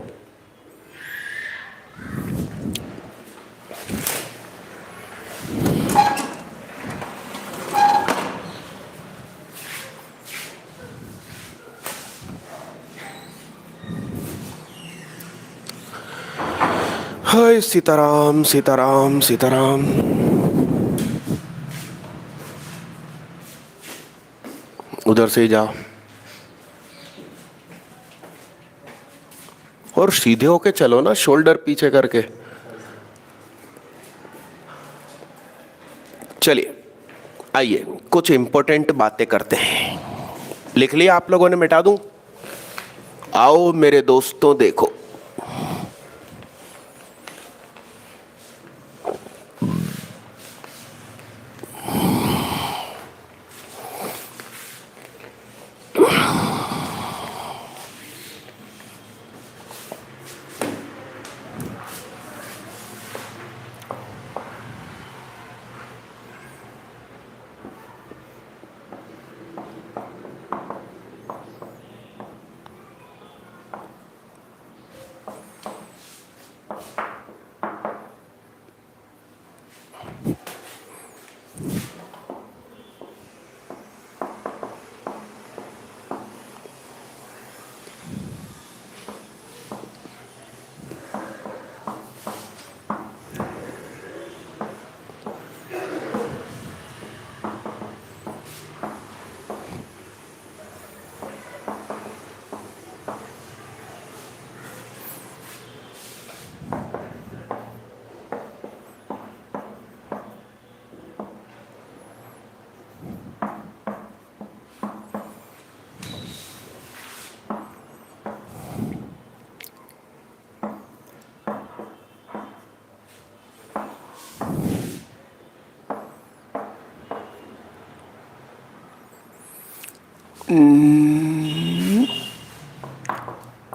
हाय सीताराम सीताराम सीताराम। उधर से ही जाओ और सीधे होके चलो ना, शोल्डर पीछे करके। चलिए आइए कुछ इंपॉर्टेंट बातें करते हैं। लिख लिया आप लोगों ने? मिटा दूं? आओ मेरे दोस्तों, देखो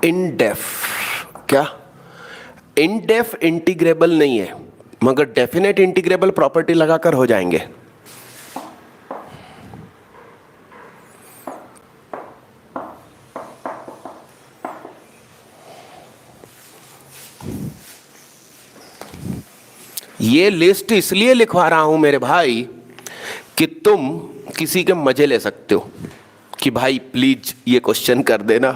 इनडेफ, क्या इनडेफ इंटीग्रेबल नहीं है, मगर डेफिनेट इंटीग्रेबल प्रॉपर्टी लगाकर हो जाएंगे। ये लिस्ट इसलिए लिखवा रहा हूं मेरे भाई कि तुम किसी के मजे ले सकते हो कि भाई प्लीज ये क्वेश्चन कर देना।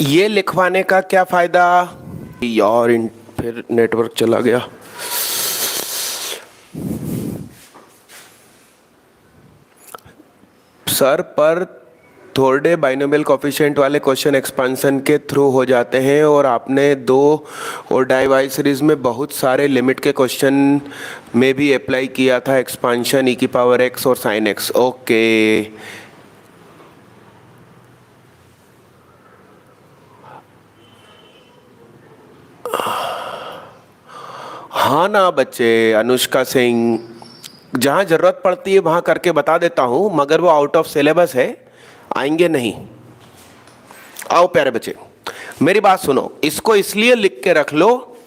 ये लिखवाने का क्या फायदा यार, फिर नेटवर्क चला गया। सर पर थोड़े बाइनोमियल कोफिशिएंट वाले क्वेश्चन एक्सपेंशन के थ्रू हो जाते हैं, और आपने 2 और डाइवाई सीरीज में बहुत सारे लिमिट के क्वेश्चन में भी अप्लाई किया था, एक्सपेंशन ई की पावर एक्स और साइन एक्स। ओके, हाँ ना बच्चे, अनुष्का सिंह, जहाँ ज़रूरत पड़ती है वहाँ करके बता देता हूँ, मगर वो आउट ऑफ सिलेबस है, आएंगे नहीं। आओ प्यारे बच्चे, मेरी बात सुनो, इसको इसलिए लिख के रख लो,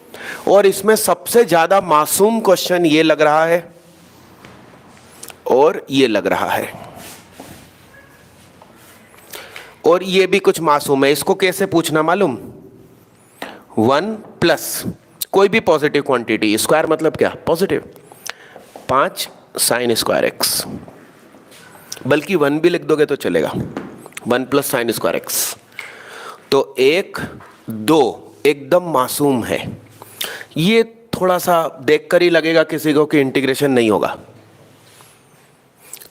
और इसमें सबसे ज़्यादा मासूम क्वेश्चन ये लग रहा है और ये लग रहा है, और ये भी कुछ मासूम है। इसको कैसे पूछना मालूम? 1 प्लस कोई भी पॉजिटिव क्वांटिटी, स्क्वायर मतलब क्या? पॉजिटिव, 5 साइन स्क्वायर एक्स, बल्कि 1 भी लिख दोगे तो चलेगा, 1 प्लस साइन स्क्वायर एक्स। तो 1 2 एकदम मासूम है, ये थोड़ा सा देखकर ही लगेगा किसी को कि इंटीग्रेशन नहीं होगा।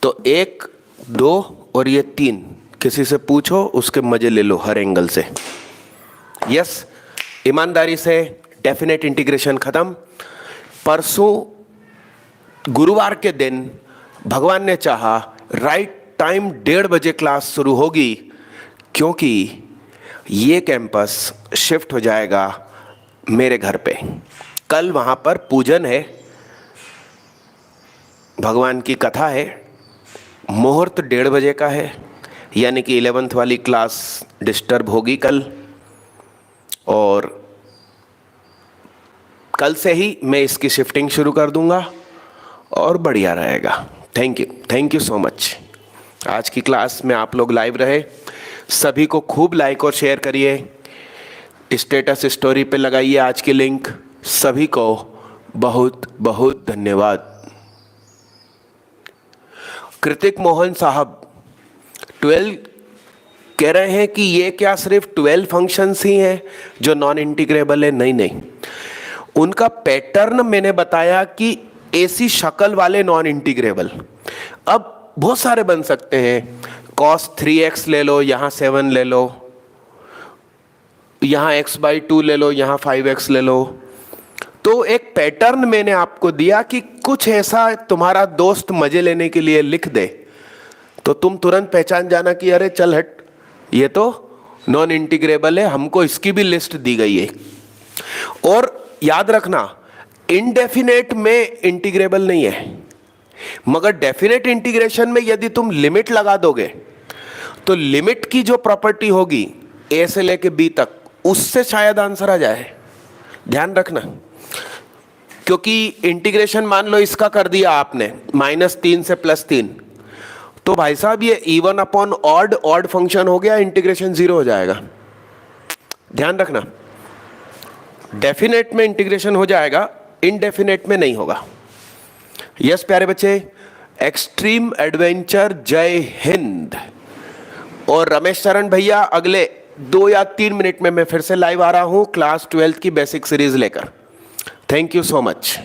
तो 1 2 और ये 3, किसी से पूछो, उसके मजे ले लो हर एंगल से। यस, ईमानदारी से डेफिनेट इंटीग्रेशन खत्म। परसों गुरुवार के दिन भगवान ने चाहा राइट टाइम 1:30 बजे क्लास शुरू होगी, क्योंकि ये कैंपस शिफ्ट हो जाएगा मेरे घर पे। कल वहाँ पर पूजन है, भगवान की कथा है, मुहूर्त 1:30 बजे का है, यानी कि 11th वाली क्लास डिस्टर्ब होगी कल, और कल से ही मैं इसकी शिफ्टिंग शुरू कर दूंगा और बढ़िया रहेगा। Thank you so much. आज की क्लास में आप लोग लाइव रहे, सभी को खूब लाइक और शेयर करिए, स्टेटस स्टोरी पे लगाइए आज की लिंक। सभी को बहुत बहुत धन्यवाद। कृतिक मोहन साहब 12 कह रहे हैं कि ये क्या सिर्फ 12 फंक्शंस ही हैं जो नॉन इंटीग्रेबल है? नहीं, उनका पैटर्न मैंने बताया कि ऐसी शक्ल वाले नॉन इंटीग्रेबल अब बहुत सारे बन सकते हैं। cos 3x ले लो, यहाँ 7 ले लो, यहाँ x/2 ले लो, यहाँ 5x ले लो। तो एक पैटर्न मैंने आपको दिया कि कुछ ऐसा तुम्हारा दोस्त मजे लेने के लिए लिख दे तो तुम तुरंत पहचान जाना कि अरे चल हट, ये तो नॉन इंटीग्रेबल है, हमको इसकी भी लिस्ट दी गई है। और याद रखना, इनडेफिनेट में इंटीग्रेबल नहीं है, मगर डेफिनेट इंटीग्रेशन में यदि तुम लिमिट लगा दोगे तो लिमिट की जो प्रॉपर्टी होगी ए से लेके बी तक, उससे शायद आंसर आ जाए। ध्यान रखना, क्योंकि इंटीग्रेशन मान लो इसका कर दिया आपने -3 से +3, तो भाई साहब ये इवन अपॉन ऑड फंक्शन हो गया, इंटीग्रेशन 0 हो जाएगा। ध्यान रखना, डेफिनेट में इंटीग्रेशन हो जाएगा, इनडेफिनेट में नहीं होगा। यस प्यारे बच्चे, एक्सट्रीम एडवेंचर जय हिंद। और रमेश चरण भैया अगले 2 या 3 मिनट में मैं फिर से लाइव आ रहा हूं क्लास 12th की बेसिक सीरीज लेकर। Thank you so much.